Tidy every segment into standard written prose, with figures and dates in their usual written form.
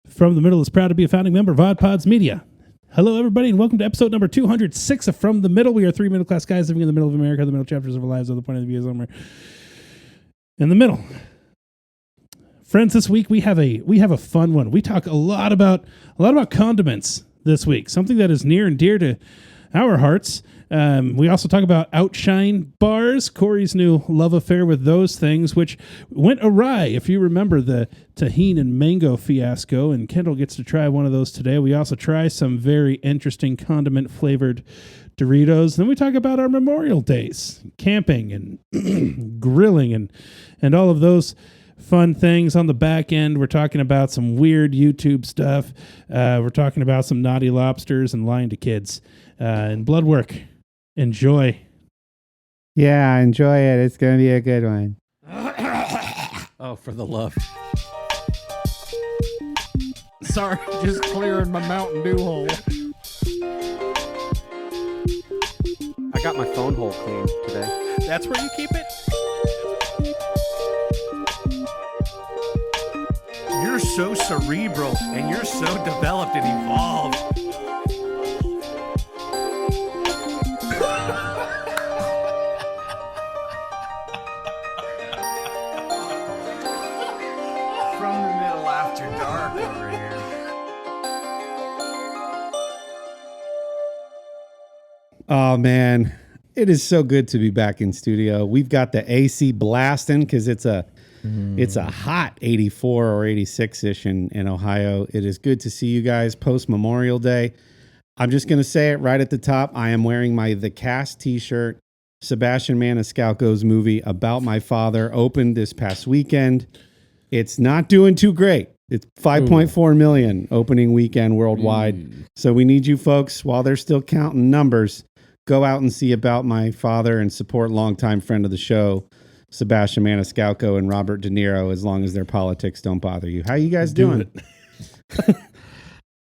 From the Middle is proud to be a founding member of Odd Pods Media. Hello, everybody, and welcome to episode number 206 of From the Middle. We are three middle-class guys living in the middle of America, the middle chapters of our lives, on the point of the view somewhere in the middle. Friends, this week we have a fun one. We talk a lot about condiments this week, something that is near and dear to our hearts. We also talk about Outshine bars, Kory's new love affair with those things, which went awry. If you remember the Tajin and mango fiasco, and Kendall gets to try one of those today. We also try some very interesting condiment flavored Doritos. Then we talk about our Memorial Days, camping and grilling and all of those fun things. On the back end, we're talking about some weird YouTube stuff. We're talking about some naughty lobsters and lying to kids and blood work. Enjoy. Yeah, enjoy it. It's going to be a good one. Oh, for the love. Sorry, just clearing my Mountain Dew hole. I got my phone hole cleaned today. That's where you keep it? You're so cerebral and you're so developed and evolved. From the Middle after dark over here. Oh, man. It is so good to be back in studio. We've got the AC blasting because it's a hot 84 or 86-ish in Ohio. It is good to see you guys post Memorial Day. I'm just going to say it right at the top. I am wearing my The Cast t-shirt. Sebastian Maniscalco's movie about my father opened this past weekend. It's not doing too great. It's 5.4 million opening weekend worldwide. So we need you folks, while they're still counting numbers, go out and see About My Father and support longtime friend of the show, Sebastian Maniscalco and Robert De Niro, as long as their politics don't bother you. How you guys doing?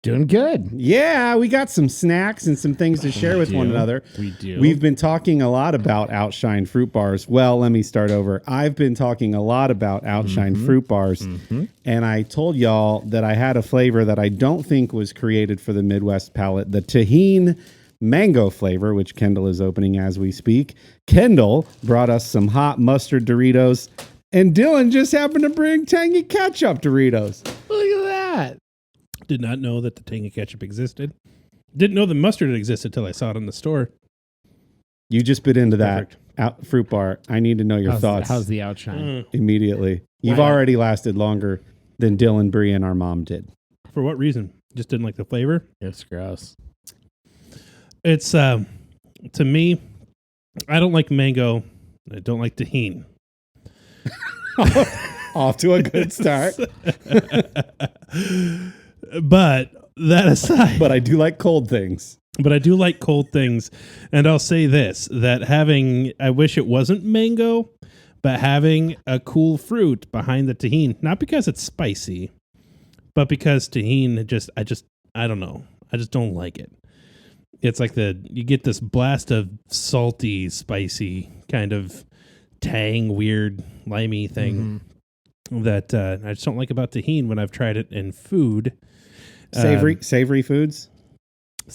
Doing good. Yeah, we got some snacks and some things to share with one another. We do. We've been talking a lot about Outshine fruit bars. Well, let me start over. I've been talking a lot about Outshine fruit bars, and I told y'all that I had a flavor that I don't think was created for the Midwest palate, the Tajin mango flavor, which Kendall is opening as we speak. Kendall brought us some hot mustard Doritos, and Dillon just happened to bring tangy ketchup Doritos. Look at that. Did not know that the tangy ketchup existed. Didn't know the mustard existed until I saw it in the store. You just bit into Perfect. that fruit bar. I need to know your thoughts How's the outshine? immediately. You've already lasted longer than Dylan, Bree, and our mom did. For what reason? Just didn't like the flavor? It's gross. It's, to me, I don't like mango. I don't like tahini. Off to a good start. But that aside, But I do like cold things. but I do like cold things. And I'll say this, that I wish it wasn't mango, but having a cool fruit behind the tahini, not because it's spicy, but because tahini I don't know. I just don't like it. It's like you get this blast of salty, spicy kind of tang, weird, limey thing that I just don't like about tahini when I've tried it in food. Savory foods?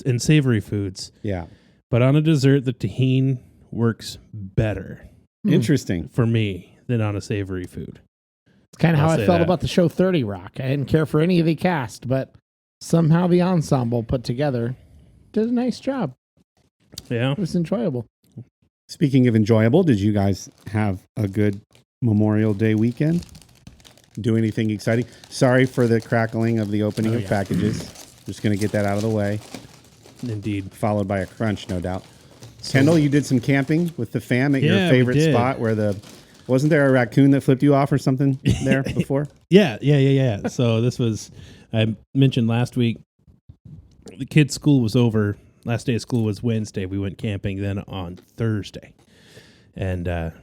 In savory foods. Yeah. But on a dessert, the tahini works better Interesting. for me than on a savory food. It's kind of how I'll I say felt that. about the show 30 Rock. I didn't care for any of the cast, but somehow the ensemble put together did a nice job. Yeah. It was enjoyable. Speaking of enjoyable, did you guys have a good Memorial Day weekend? Do anything exciting? Sorry for the crackling of the opening of packages. Just going to get that out of the way. Indeed. Followed by a crunch, no doubt. Kendall, you did some camping with the fam at your Yeah, we favorite did. spot where wasn't there a raccoon that flipped you off or something there before? Yeah. So this was, I mentioned last week, the kids' school was over. Last day of school was Wednesday. We went camping then on Thursday. And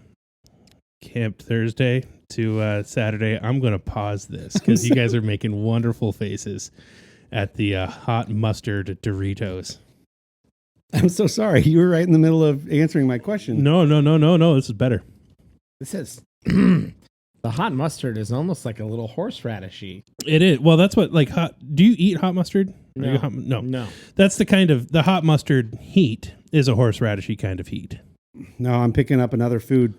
camped Thursday to Saturday. I'm going to pause this because you guys are making wonderful faces at the hot mustard Doritos. I'm so sorry. You were right in the middle of answering my question. No. This is better. This is The hot mustard is almost like a little horseradishy. It is. Well, that's what like hot. Do you eat hot mustard? Are No. you no. No. That's the hot mustard heat is a horseradishy kind of heat. No, I'm picking up another food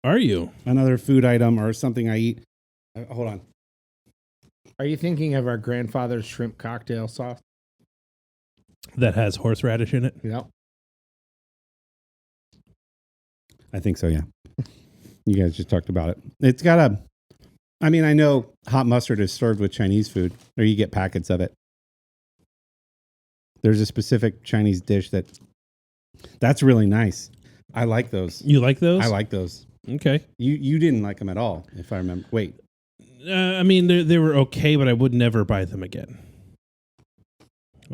item or something I eat. Hold on. Are you thinking of our grandfather's shrimp cocktail sauce? That has horseradish in it. Yep. I think so, yeah. You guys just talked about it. It's got I know hot mustard is served with Chinese food, or you get packets of it. There's a specific Chinese dish that's really nice. I like those. You like those? I like those. Okay. You didn't like them at all, if I remember. Wait. They were okay, but I would never buy them again.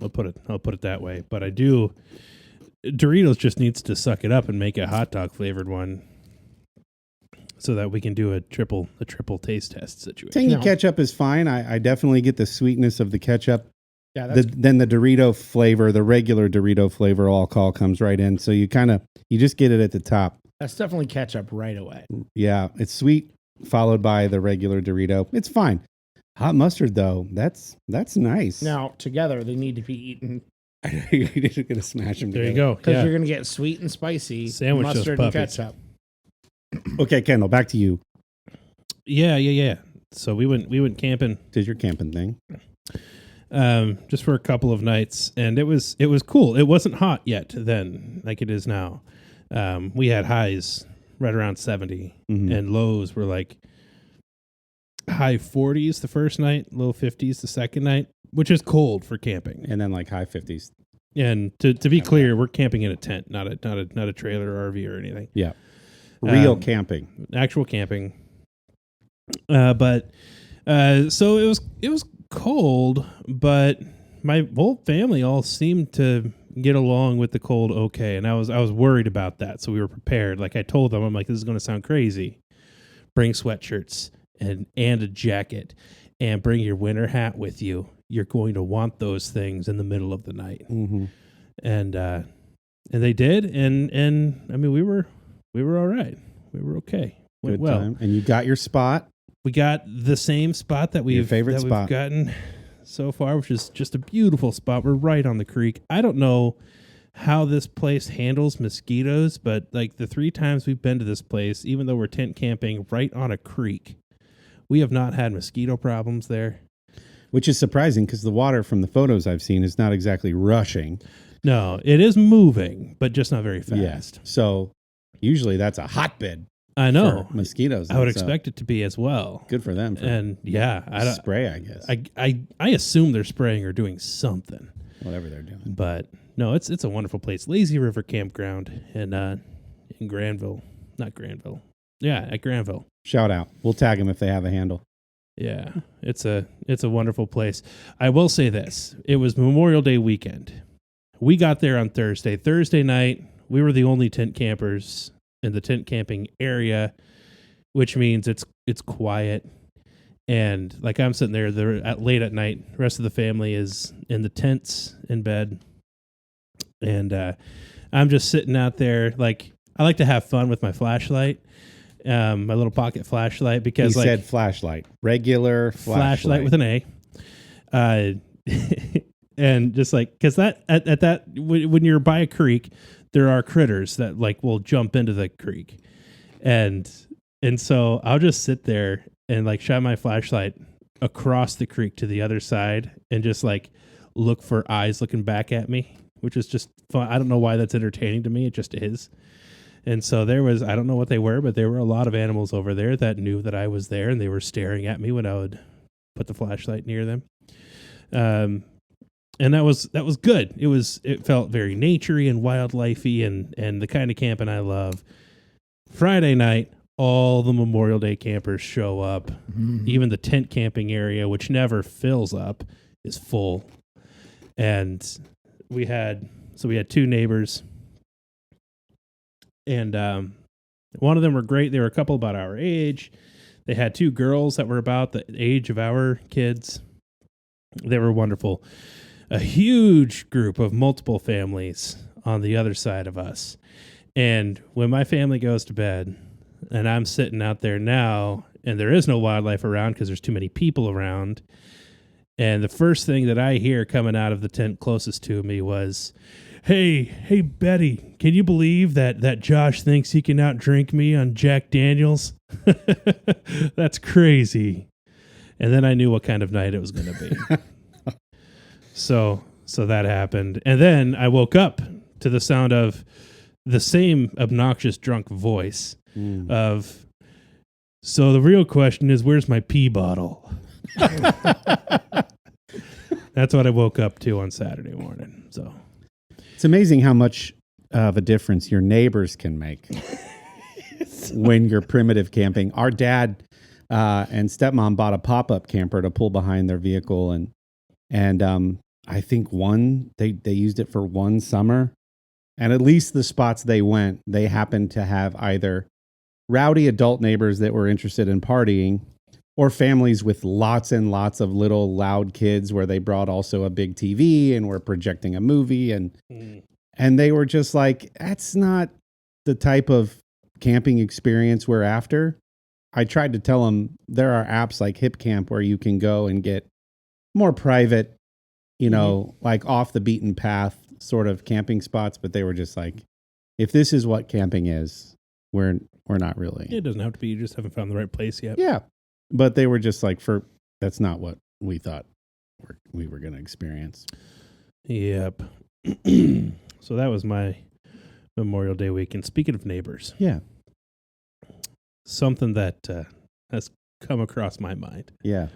I'll put it that way. But I do. Doritos just needs to suck it up and make a hot dog flavored one, so that we can do a triple taste test situation. Tangy ketchup is fine. I definitely get the sweetness of the ketchup. Yeah. Then the Dorito flavor, the regular Dorito flavor, all call comes right in. So you just get it at the top. That's definitely ketchup right away. Yeah, it's sweet, followed by the regular Dorito. It's fine. Hot mustard though, that's nice. Now together they need to be eaten You're just gonna smash them There together. you go. because Yeah. you're going to get sweet and spicy Sandwich those mustard and puppies. ketchup. Okay, Kendall, back to you. Yeah. So we went camping. Did your camping thing? Just for a couple of nights, and it was cool. It wasn't hot yet then, like it is now. We had highs right around 70, and lows were like high 40s the first night, low 50s the second night, which is cold for camping. And then like high 50s. And to be clear, we're camping in a tent, not a trailer or RV or anything. Yeah. Real camping. Actual camping. So it was cold, but my whole family all seemed to get along with the cold okay, and I was worried about that, so we were prepared. Like I told them, I'm like, this is going to sound crazy. Bring sweatshirts and a jacket, and bring your winter hat with you. You're going to want those things in the middle of the night. Mm-hmm. And they did, and I mean we were all right. We were okay. Went Good well. time. And you got your spot. We got the same spot that we've favorite that spot. we've gotten so far, which is just a beautiful spot. We're right on the creek. I don't know how this place handles mosquitoes, but like the 3 times we've been to this place, even though we're tent camping right on a creek, we have not had mosquito problems there. Which is surprising because the water from the photos I've seen is not exactly rushing. No, it is moving, but just not very fast. Yeah. So usually that's a hotbed. I know. For mosquitoes. I would So expect it to be as well. good for them. For And yeah, I don't, spray, I guess. I assume they're spraying or doing something. Whatever they're doing. But no, it's a wonderful place. Lazy River Campground in Granville. Not Granville. Yeah, at Granville. Shout out. We'll tag them if they have a handle. Yeah, it's a wonderful place. I will say this. It was Memorial Day weekend. We got there on Thursday. Thursday night, we were the only tent campers in the tent camping area, which means it's quiet. And like I'm sitting there late at night. The rest of the family is in the tents in bed. And I'm just sitting out there. Like I like to have fun with my flashlight. My little pocket flashlight, because He like said flashlight. Regular flashlight with an A. And just like, because that at that when you're by a creek, there are critters that like will jump into the creek, and so I'll just sit there and like shine my flashlight across the creek to the other side and just like look for eyes looking back at me, which is just fun. I don't know why that's entertaining to me. It just is. And so there was, I don't know what they were, but there were a lot of animals over there that knew that I was there, and they were staring at me when I would put the flashlight near them. And that was good. It felt very naturey and wildlifey and the kind of camping I love. Friday night, all the Memorial Day campers show up. Mm-hmm. Even the tent camping area, which never fills up, is full. And we had 2 neighbors. And one of them were great. They were a couple about our age. They had 2 girls that were about the age of our kids. They were wonderful. A huge group of multiple families on the other side of us. And when my family goes to bed, and I'm sitting out there now, and there is no wildlife around because there's too many people around. And the first thing that I hear coming out of the tent closest to me was, Hey, Betty, can you believe that Josh thinks he can outdrink me on Jack Daniels? That's crazy. And then I knew what kind of night it was going to be. So that happened. And then I woke up to the sound of the same obnoxious drunk voice of, so the real question is, where's my pee bottle? That's what I woke up to on Saturday morning. So it's amazing how much of a difference your neighbors can make when you're primitive camping. Our dad and stepmom bought a pop-up camper to pull behind their vehicle, and I think they used it for one summer, and at least the spots they went, they happened to have either rowdy adult neighbors that were interested in partying, or families with lots and lots of little loud kids where they brought also a big TV and were projecting a movie. And they were just like, that's not the type of camping experience we're after. I tried to tell them there are apps like Hip Camp where you can go and get more private, like off the beaten path sort of camping spots. But they were just like, if this is what camping is, we're not really. It doesn't have to be. You just haven't found the right place yet. Yeah. But they were just like, that's not what we thought we were going to experience. Yep. So that was my Memorial Day weekend. Speaking of neighbors. Yeah. Something that has come across my mind. Yeah.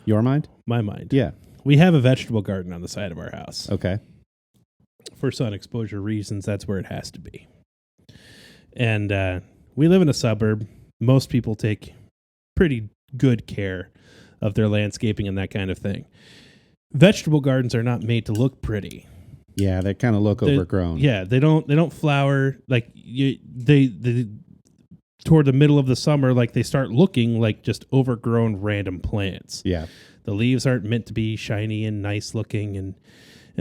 Your mind? My mind. Yeah. We have a vegetable garden on the side of our house. Okay. For sun exposure reasons, that's where it has to be. And we live in a suburb. Most people take pretty good care of their landscaping and that kind of thing. Vegetable gardens are not made to look pretty. Yeah, they kind of look overgrown. Yeah, they don't flower like they toward the middle of the summer, like they start looking like just overgrown random plants. Yeah. The leaves aren't meant to be shiny and nice looking and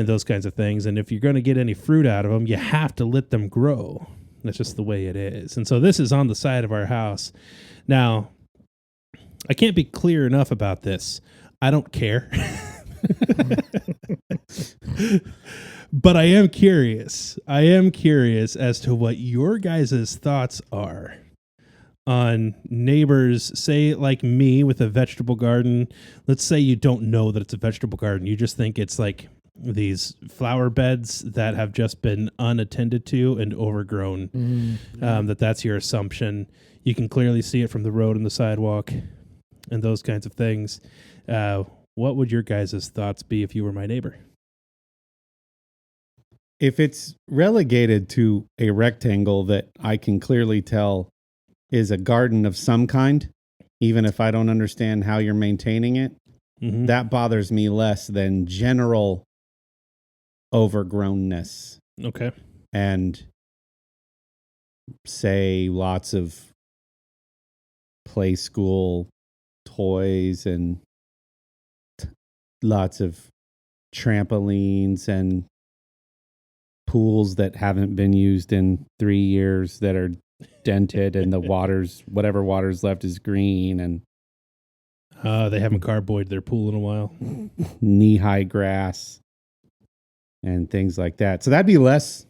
those kinds of things. And if you're going to get any fruit out of them, you have to let them grow. That's just the way it is. And so this is on the side of our house. Now, I can't be clear enough about this. I don't care. But I am curious. I am curious as to what your guys' thoughts are on neighbors, say like me with a vegetable garden. Let's say you don't know that it's a vegetable garden. You just think it's like these flower beds that have just been unattended to and overgrown. That's your assumption. You can clearly see it from the road and the sidewalk and those kinds of things. What would your guys' thoughts be if you were my neighbor? If it's relegated to a rectangle that I can clearly tell is a garden of some kind, even if I don't understand how you're maintaining it, that bothers me less than general overgrownness. Okay. And say lots of play school toys and lots of trampolines and pools that haven't been used in 3 years that are dented and the whatever water's left is green, and they haven't carboyed their pool in a while. Knee-high grass and things like that. So that'd be less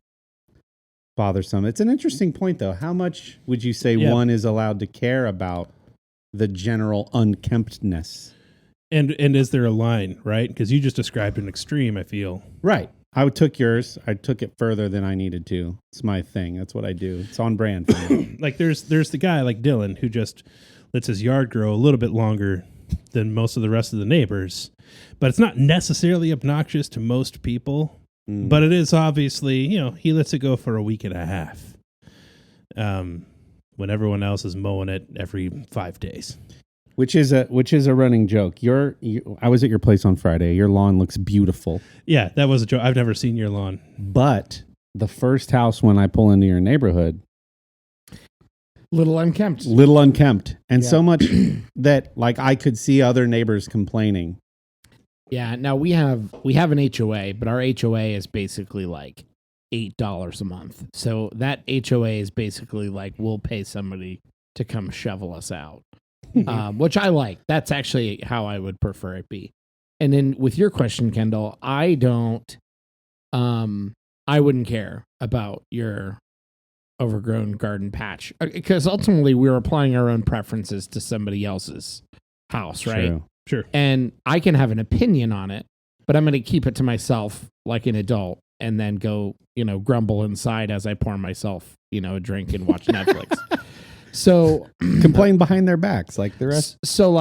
bothersome. It's an interesting point, though. How much would you say one is allowed to care about the general unkemptness? And is there a line, right? Because you just described an extreme, I feel. Right. I took yours. I took it further than I needed to. It's my thing. That's what I do. It's on brand for me. Like there's the guy like Dillon who just lets his yard grow a little bit longer than most of the rest of the neighbors. But it's not necessarily obnoxious to most people. But it is obviously, he lets it go for a week and a half. When everyone else is mowing it every 5 days. Which is a running joke. I was at your place on Friday. Your lawn looks beautiful. Yeah, that was a joke. I've never seen your lawn. But the first house when I pull into your neighborhood, little unkempt. And so much that like I could see other neighbors complaining. Yeah, now we have an HOA, but our HOA is basically like $8 a month. So that HOA is basically like we'll pay somebody to come shovel us out, which I like. That's actually how I would prefer it be. And then with your question, Kendall, I wouldn't care about your overgrown garden patch because ultimately we're applying our own preferences to somebody else's house, right? True. Sure. And I can have an opinion on it, but I'm going to keep it to myself like an adult and then go, grumble inside as I pour myself, a drink and watch Netflix. So Complain behind their backs like the rest. So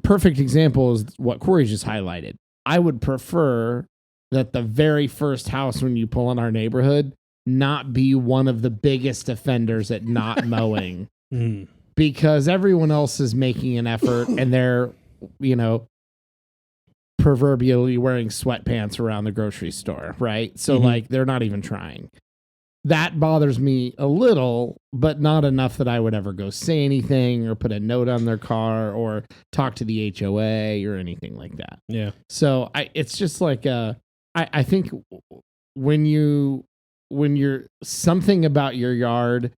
perfect example is what Kory just highlighted. I would prefer that the very first house when you pull in our neighborhood not be one of the biggest offenders at not mowing because everyone else is making an effort and they're, proverbially wearing sweatpants around the grocery store, right? So they're not even trying. That bothers me a little, but not enough that I would ever go say anything or put a note on their car or talk to the HOA or anything like that. Yeah. So it's just like I think when you're something about your yard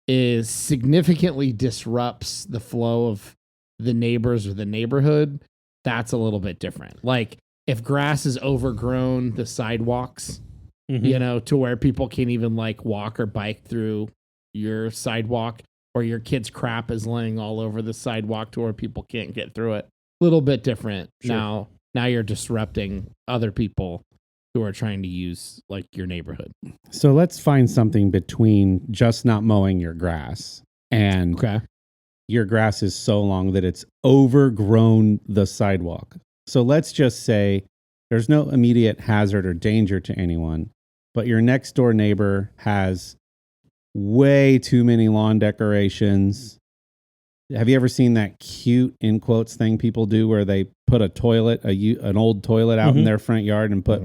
is significantly disrupts the flow of the neighbors or the neighborhood, that's a little bit different. Like if grass is overgrown the sidewalks, to where people can't even walk or bike through your sidewalk, or your kid's crap is laying all over the sidewalk to where people can't get through it. A little bit different. Sure. Now you're disrupting other people who are trying to use your neighborhood. So let's find something between just not mowing your grass and your grass is so long that it's overgrown the sidewalk. So let's just say there's no immediate hazard or danger to anyone, but your next door neighbor has way too many lawn decorations. Have you ever seen that cute, in quotes, thing people do where they put a toilet, an old toilet out in their front yard and put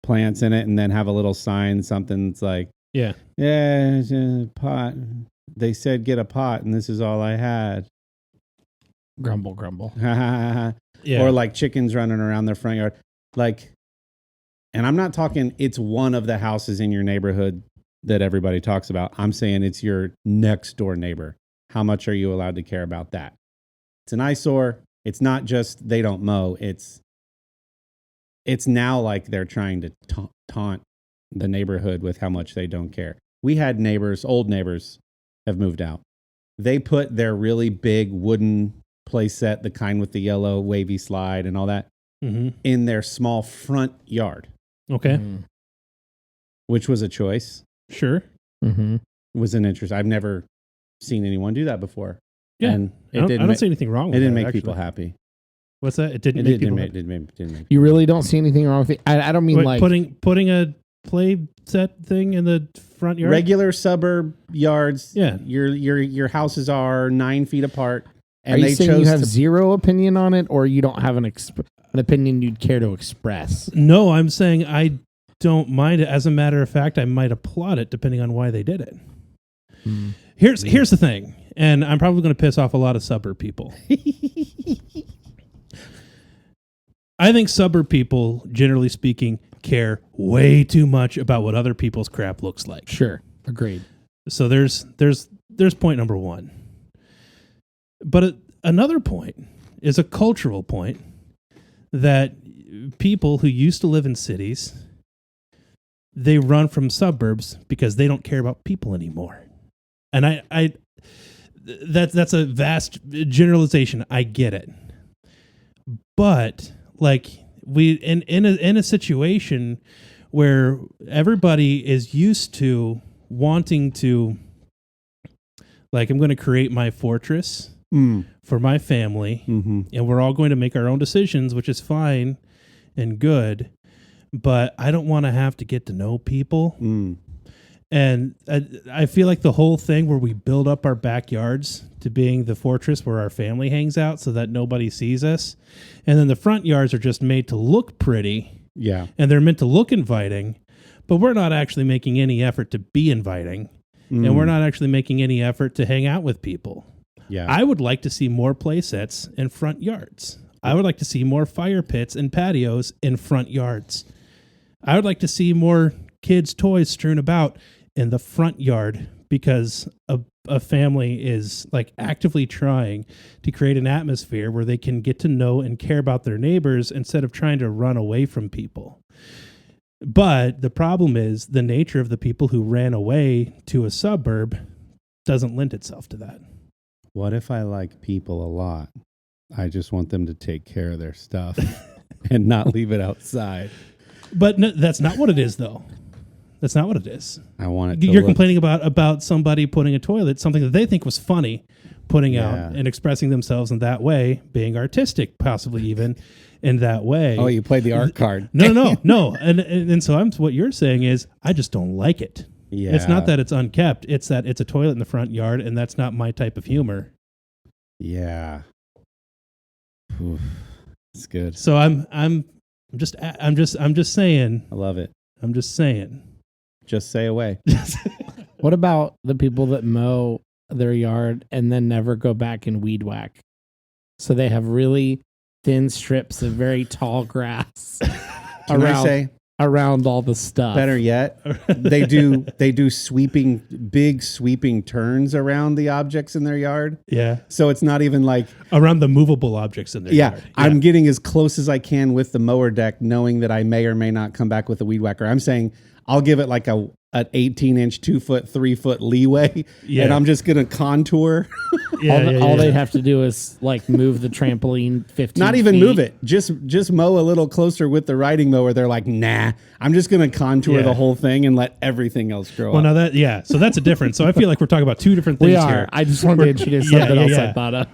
plants in it and then have a little sign, something that's like, yeah, it's a pot. They said get a pot and this is all I had. Grumble, grumble. Yeah. Or chickens running around their front yard. And I'm not talking, it's one of the houses in your neighborhood that everybody talks about. I'm saying it's your next door neighbor. How much are you allowed to care about that? It's an eyesore. It's not just they don't mow. It's now like they're trying to taunt the neighborhood with how much they don't care. We had neighbors, old neighbors, have moved out. They put their really big wooden play set, the kind with the yellow wavy slide and all that, in their small front yard. Okay. Which was a choice. Sure. Was an interest. I've never seen anyone do that before. Yeah. And I don't see anything wrong with it. It didn't make actually. people happy. What's that? It didn't make people happy. You really don't see anything wrong with it? I don't mean putting a play set thing in the front yard. Regular suburb yards. Yeah. Your houses are 9 feet apart. And are you they saying chose you have zero opinion on it, or you don't have an opinion you'd care to express? No, I'm saying I don't mind it. As a matter of fact, I might applaud it depending on why they did it. Here's the thing, and I'm probably going to piss off a lot of suburb people. I think suburb people, generally speaking, care way too much about what other people's crap looks like. Sure, agreed. So there's point number one. But another point is a cultural point that people who used to live in cities, they run from suburbs because they don't care about people anymore. And that's a vast generalization. I get it. But we in a situation where everybody is used to wanting to, I'm going to create my fortress for my family, and we're all going to make our own decisions, which is fine and good, but I don't want to have to get to know people. And I feel like the whole thing where we build up our backyards to being the fortress where our family hangs out so that nobody sees us, and then the front yards are just made to look pretty, and they're meant to look inviting, but we're not actually making any effort to be inviting, and we're not actually making any effort to hang out with people. I would like to see more play sets in front yards. I would like to see more fire pits and patios in front yards. I would like to see more kids' toys strewn about in the front yard because a family is like actively trying to create an atmosphere where they can get to know and care about their neighbors instead of trying to run away from people. But the problem is the nature of the people who ran away to a suburb doesn't lend itself to that. What if I like people a lot? I just want them to take care of their stuff and not leave it outside. But no, that's not what it is, though. That's not what it is. I want it to You're look- complaining about somebody putting a toilet, something that they think was funny, putting out and expressing themselves in that way, being artistic, possibly even in that way. Oh, you played the art card. No. And so what you're saying is, I just don't like it. Yeah. It's not that it's unkept. It's that it's a toilet in the front yard, and that's not my type of humor. Yeah. Oof. It's good. So I'm just saying. I love it. I'm just saying. Just say away. What about the people that mow their yard and then never go back and weed whack? So they have really thin strips of very tall grass Can I say around all the stuff. better yet? They do big sweeping turns around the objects in their yard. Yeah. So it's not even like Around the movable objects in their yard. I'm getting as close as I can with the mower deck, knowing that I may or may not come back with a weed whacker. I'm saying I'll give it like an 18-inch, 2-foot, 3-foot leeway, and I'm just gonna contour. All they have to do is like move the trampoline 15 Not even feet. move it. Just mow a little closer with the riding mower. They're like, nah, I'm just gonna contour the whole thing and let everything else grow Well, up. now so that's a difference. So I feel like we're talking about two different things We are. here. I just wanted to introduce something else yeah. I thought of.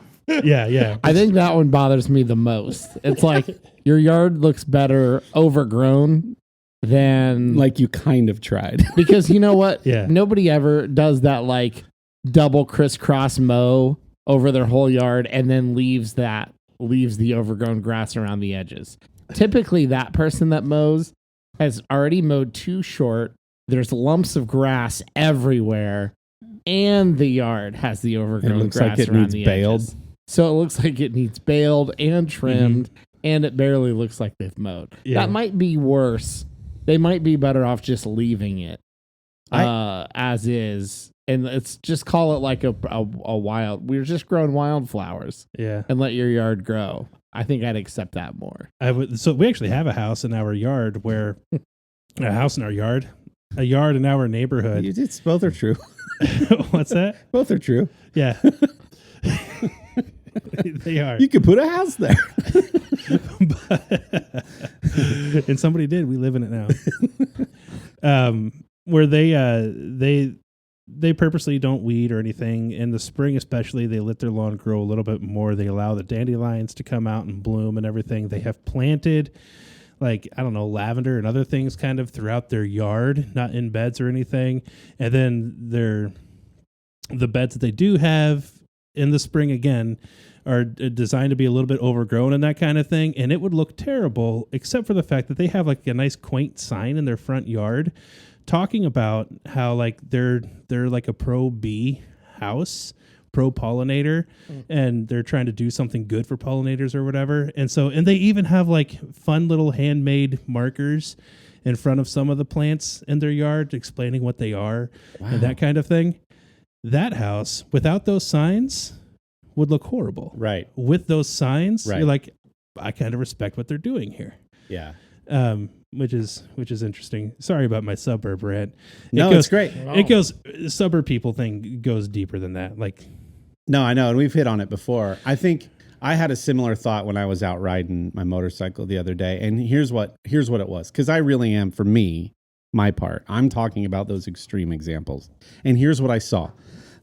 Yeah. I think that one bothers me the most. It's like your yard looks better overgrown than Like you kind of tried. because you know what? Yeah. Nobody ever does that like double crisscross mow over their whole yard and then leaves the overgrown grass around the edges. Typically that person that mows has already mowed too short. There's lumps of grass everywhere and the yard has the overgrown looks grass like it around needs the baled. edges. So it looks like it needs baled and trimmed and it barely looks like they've mowed. Yeah. That might be worse. They might be better off just leaving it as is, and let's just call it like a wild. We're just growing wildflowers, Yeah. and let your yard grow. I think I'd accept that more. I would. So we actually have a house in our yard a yard in our neighborhood. It's both are true. What's that? Both are true. Yeah. They are. You could put a house there. And somebody did. We live in it now. Where they purposely don't weed or anything. In the spring especially, they let their lawn grow a little bit more. They allow the dandelions to come out and bloom and everything. They have planted lavender and other things kind of throughout their yard, not in beds or anything. And then the beds that they do have in the spring again are designed to be a little bit overgrown and that kind of thing. And it would look terrible, except for the fact that they have like a nice quaint sign in their front yard talking about how like they're like a pro bee house, pro pollinator, and they're trying to do something good for pollinators or whatever. And they even have like fun little handmade markers in front of some of the plants in their yard explaining what they are and that kind of thing. That house without those signs would look horrible. Right. With those signs, Right. you're like, I kind of respect what they're doing here. Yeah. Which is interesting. Sorry about my suburb rant. It's great. It goes suburb people thing goes deeper than that. Like, No, I know, and we've hit on it before. I think I had a similar thought when I was out riding my motorcycle the other day, and here's what it was, because I really am, for me, my part, I'm talking about those extreme examples, and here's what I saw.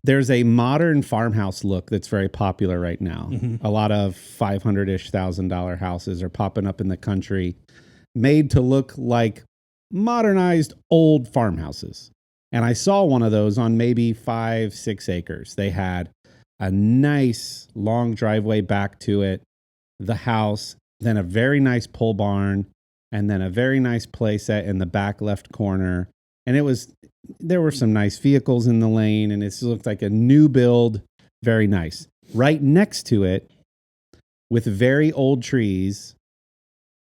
There's a modern farmhouse look that's very popular right now. A lot of $500,000 houses are popping up in the country, made to look like modernized old farmhouses. And I saw one of those on maybe 5-6 acres. They had a nice long driveway back to it, the house, then a very nice pole barn, and then a very nice playset in the back left corner. And there were some nice vehicles in the lane, and it looked like a new build, very nice. Right next to it, with very old trees,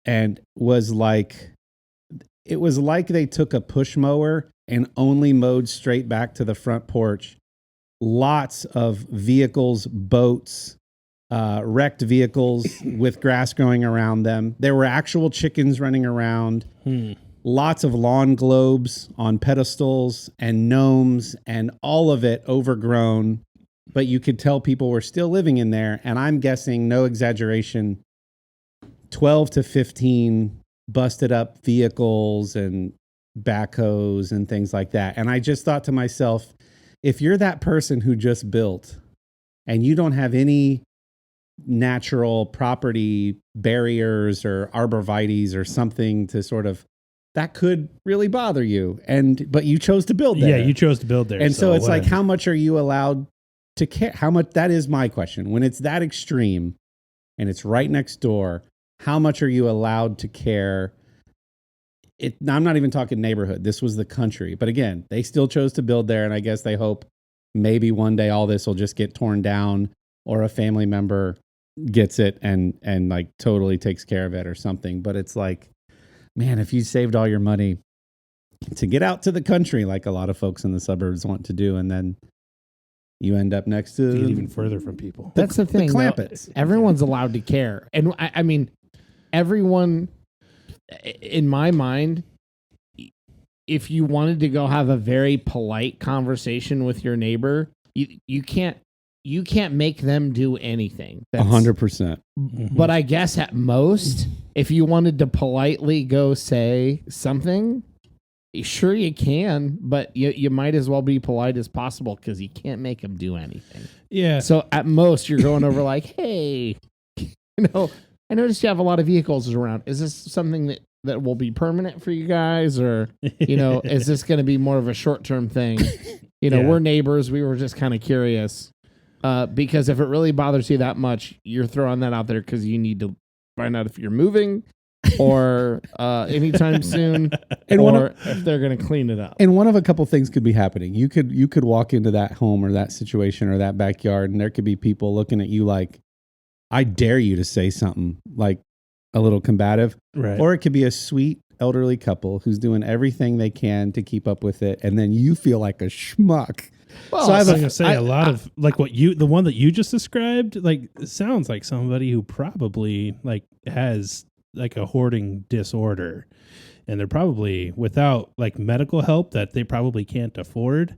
and was like it was like they took a push mower and only mowed straight back to the front porch. Lots of vehicles, boats, wrecked vehicles with grass growing around them. There were actual chickens running around. Lots of lawn globes on pedestals and gnomes and all of it overgrown. But you could tell people were still living in there. And I'm guessing, no exaggeration, 12 to 15 busted up vehicles and backhoes and things like that. And I just thought to myself, if you're that person who just built and you don't have any natural property barriers or arborvitaes or something to sort of, that could really bother you. But you chose to build there. Yeah, you chose to build there. And so it's like, how much are you allowed to care? How much? That is my question. When it's that extreme and it's right next door, how much are you allowed to care? I'm not even talking neighborhood. This was the country. But again, they still chose to build there. And I guess they hope maybe one day all this will just get torn down or a family member gets it and like totally takes care of it or something. But it's like, man, if you saved all your money to get out to the country, like a lot of folks in the suburbs want to do, and then you end up next to get even further from people. That's the thing. Clampets. Everyone's allowed to care. And I mean, everyone, in my mind, if you wanted to go have a very polite conversation with your neighbor, you can't make them do anything. 100%. But I guess at most, if you wanted to politely go say something, sure you can, but you might as well be polite as possible because you can't make them do anything. Yeah. So at most, you're going over like, hey, I noticed you have a lot of vehicles around. Is this something that will be permanent for you guys? Or, is this going to be more of a short-term thing? We're neighbors. We were just kind of curious. Because if it really bothers you that much, you're throwing that out there because you need to find out if you're moving or anytime soon, or if they're going to clean it up. And one of a couple things could be happening. You could walk into that home or that situation or that backyard, and there could be people looking at you like, I dare you to say something like a little combative. Right. Or it could be a sweet elderly couple who's doing everything they can to keep up with it, and then you feel like a schmuck. Well, so I was going to say a lot of like the one that you just described, like sounds like somebody who probably like has like a hoarding disorder, and they're probably without like medical help that they probably can't afford.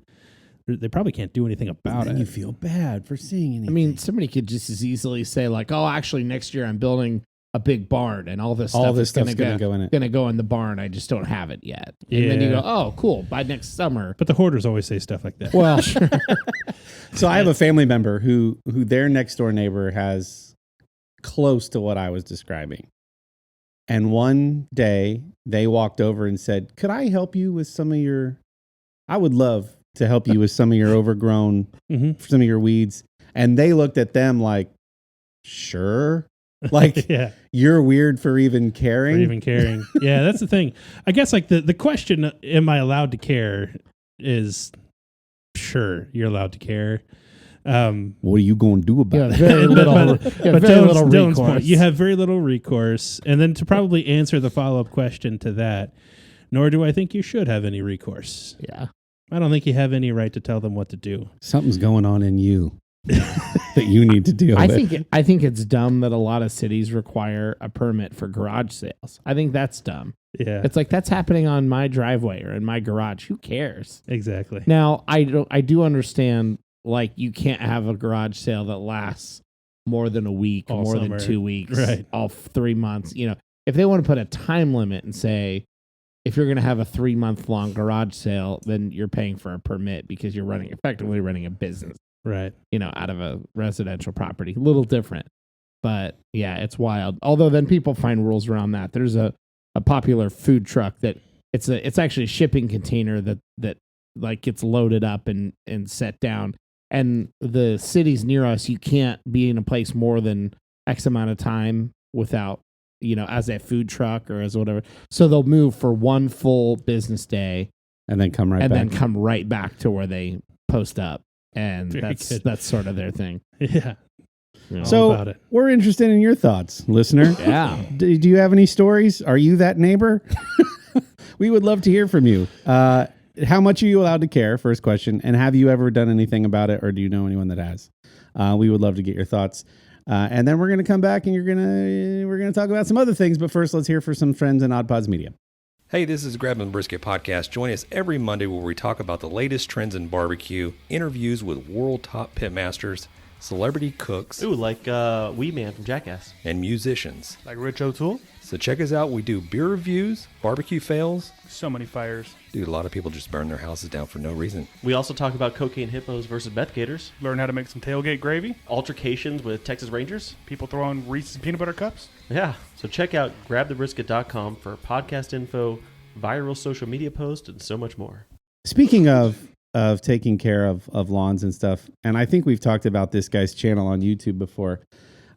They probably can't do anything about it. You feel bad for seeing anything. I mean, somebody could just as easily say like, oh, actually next year I'm building a big barn and all this stuff's going to go in it. Going to go in the barn. I just don't have it yet. And then you go, oh, cool. By next summer. But the hoarders always say stuff like that. Well, sure. So I have a family member who their next door neighbor has close to what I was describing. And one day they walked over and said, could I help you with I would love to help you with some of your overgrown, some of your weeds. And they looked at them like, sure. Like, you're weird for even caring. Yeah, that's the thing. I guess like the question, am I allowed to care, is sure, you're allowed to care. What are you going to do about it? Very little, recourse. Point, you have very little recourse. And then to probably answer the follow-up question to that, nor do I think you should have any recourse. Yeah. I don't think you have any right to tell them what to do. Something's going on in you that you need to deal with. I think it's dumb that a lot of cities require a permit for garage sales. I think that's dumb. Yeah. It's like that's happening on my driveway or in my garage. Who cares? Exactly. Now, I do understand like you can't have a garage sale that lasts more than a week, all more summer. than 2 weeks, right? All 3 months. If they want to put a time limit and say, if you're going to have a 3-month long garage sale, then you're paying for a permit because you're effectively running a business, right? Out of a residential property. A little different, but yeah, it's wild. Although then people find rules around that. There's a popular food truck that it's actually a shipping container that like gets loaded up and set down. And the cities near us, you can't be in a place more than X amount of time without, as a food truck or as whatever. So they'll move for one full business day and then come right back to where they post up. And that's sort of their thing. Yeah. So about it. We're interested in your thoughts, listener. Yeah. Do you have any stories? Are you that neighbor? We would love to hear from you. How much are you allowed to care? First question. And have you ever done anything about it, or do you know anyone that has? We would love to get your thoughts. And then we're going to come back and we're going to talk about some other things. But first, let's hear from some friends in Odd Pods Media. Hey, this is Grab and Brisket Podcast. Join us every Monday where we talk about the latest trends in barbecue, interviews with world top pitmasters, celebrity cooks, Ooh, like Wee Man from Jackass. and musicians. Like Rich O'Toole? So check us out. We do beer reviews, barbecue fails. So many fires. Dude, a lot of people just burn their houses down for no reason. We also talk about cocaine hippos versus meth gators, Learn how to make some tailgate gravy. altercations with Texas Rangers. People throwing Reese's peanut butter cups. Yeah, so check out grabthebrisket.com for podcast info, viral social media posts, and so much more. Speaking of taking care of lawns and stuff, and I think we've talked about this guy's channel on YouTube before.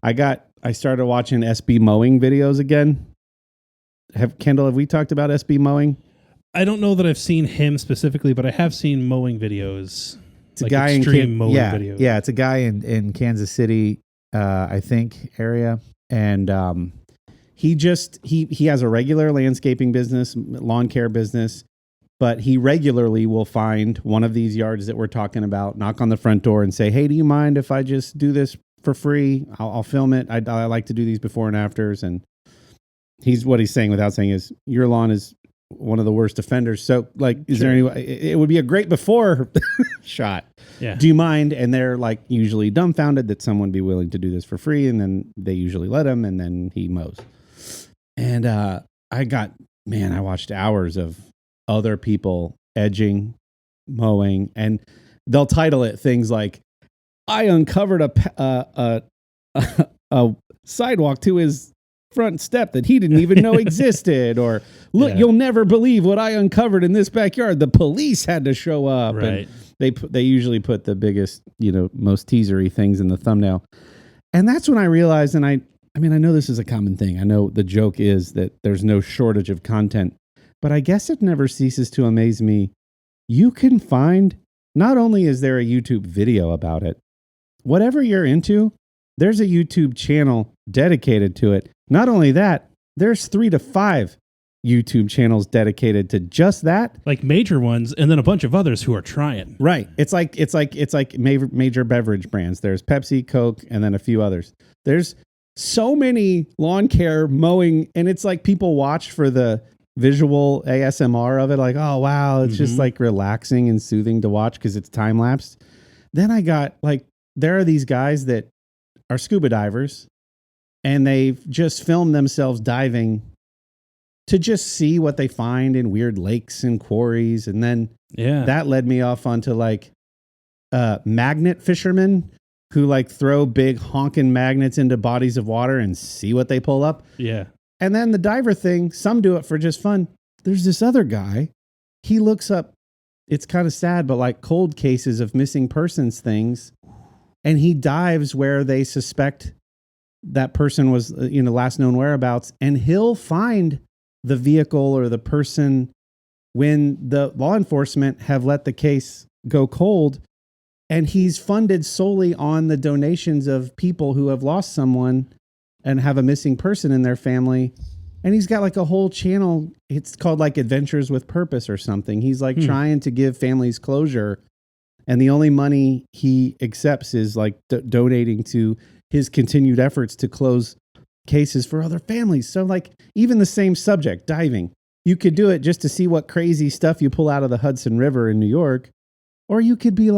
I started watching SB Mowing videos again. Kendall, have we talked about SB Mowing? I don't know that I've seen him specifically, but I have seen mowing videos. It's a guy in mowing videos. Yeah, it's a guy in Kansas City, I think, area, and he has a regular landscaping business, lawn care business, but he regularly will find one of these yards that we're talking about, knock on the front door, and say, "Hey, do you mind if I just do this for free? I'll film it. I like to do these before and afters." And what he's saying without saying is, your lawn is one of the worst offenders. So, like, is there any way? It would be a great before shot. Yeah. Do you mind? And they're like usually dumbfounded that someone be willing to do this for free, and then they usually let him, and then he mows. And I watched hours of other people edging, mowing, and they'll title it things like, "I uncovered a sidewalk to his front step that he didn't even know existed," or "Look, you'll never believe what I uncovered in this backyard. The police had to show up." Right. And they usually put the biggest, most teasery things in the thumbnail. And that's when I realized, and I know this is a common thing. I know the joke is that there's no shortage of content, but I guess it never ceases to amaze me. You can find, not only is there a YouTube video about it, whatever you're into, there's a YouTube channel dedicated to it. Not only that, there's 3 to 5 YouTube channels dedicated to just that. Like major ones, and then a bunch of others who are trying. Right. It's like major beverage brands. There's Pepsi, Coke, and then a few others. There's so many lawn care, mowing, and it's like people watch for the visual ASMR of it. Like, oh, wow, it's just like relaxing and soothing to watch because it's time lapsed. Then I got there are these guys that are scuba divers, and they've just filmed themselves diving to just see what they find in weird lakes and quarries. And then that led me off onto magnet fishermen who throw big honking magnets into bodies of water and see what they pull up. Yeah. And then the diver thing, some do it for just fun. There's this other guy. He looks up, it's kind of sad, but cold cases of missing persons things. And he dives where they suspect that person was, last known whereabouts. And he'll find the vehicle or the person when the law enforcement have let the case go cold. And he's funded solely on the donations of people who have lost someone and have a missing person in their family. And he's got a whole channel. It's called Adventures with Purpose or something. He's trying to give families closure. And the only money he accepts is donating to his continued efforts to close cases for other families. So even the same subject, diving, you could do it just to see what crazy stuff you pull out of the Hudson River in New York, or you could be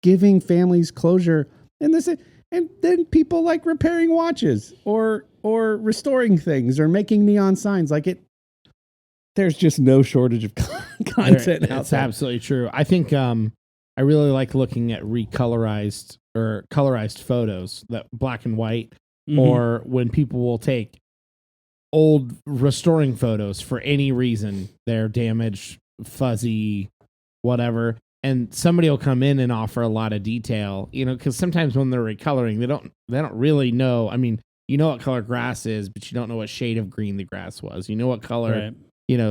giving families closure. And then people repairing watches or restoring things or making neon signs. There's just no shortage of content out It's there. absolutely true. I think I really like looking at recolorized or colorized photos, that black and white, or when people will take old restoring photos for any reason, they're damaged, fuzzy, whatever, and somebody will come in and offer a lot of detail, because sometimes when they're recoloring, they don't really know. I mean, you know what color grass is, but you don't know what shade of green the grass was. You know what color,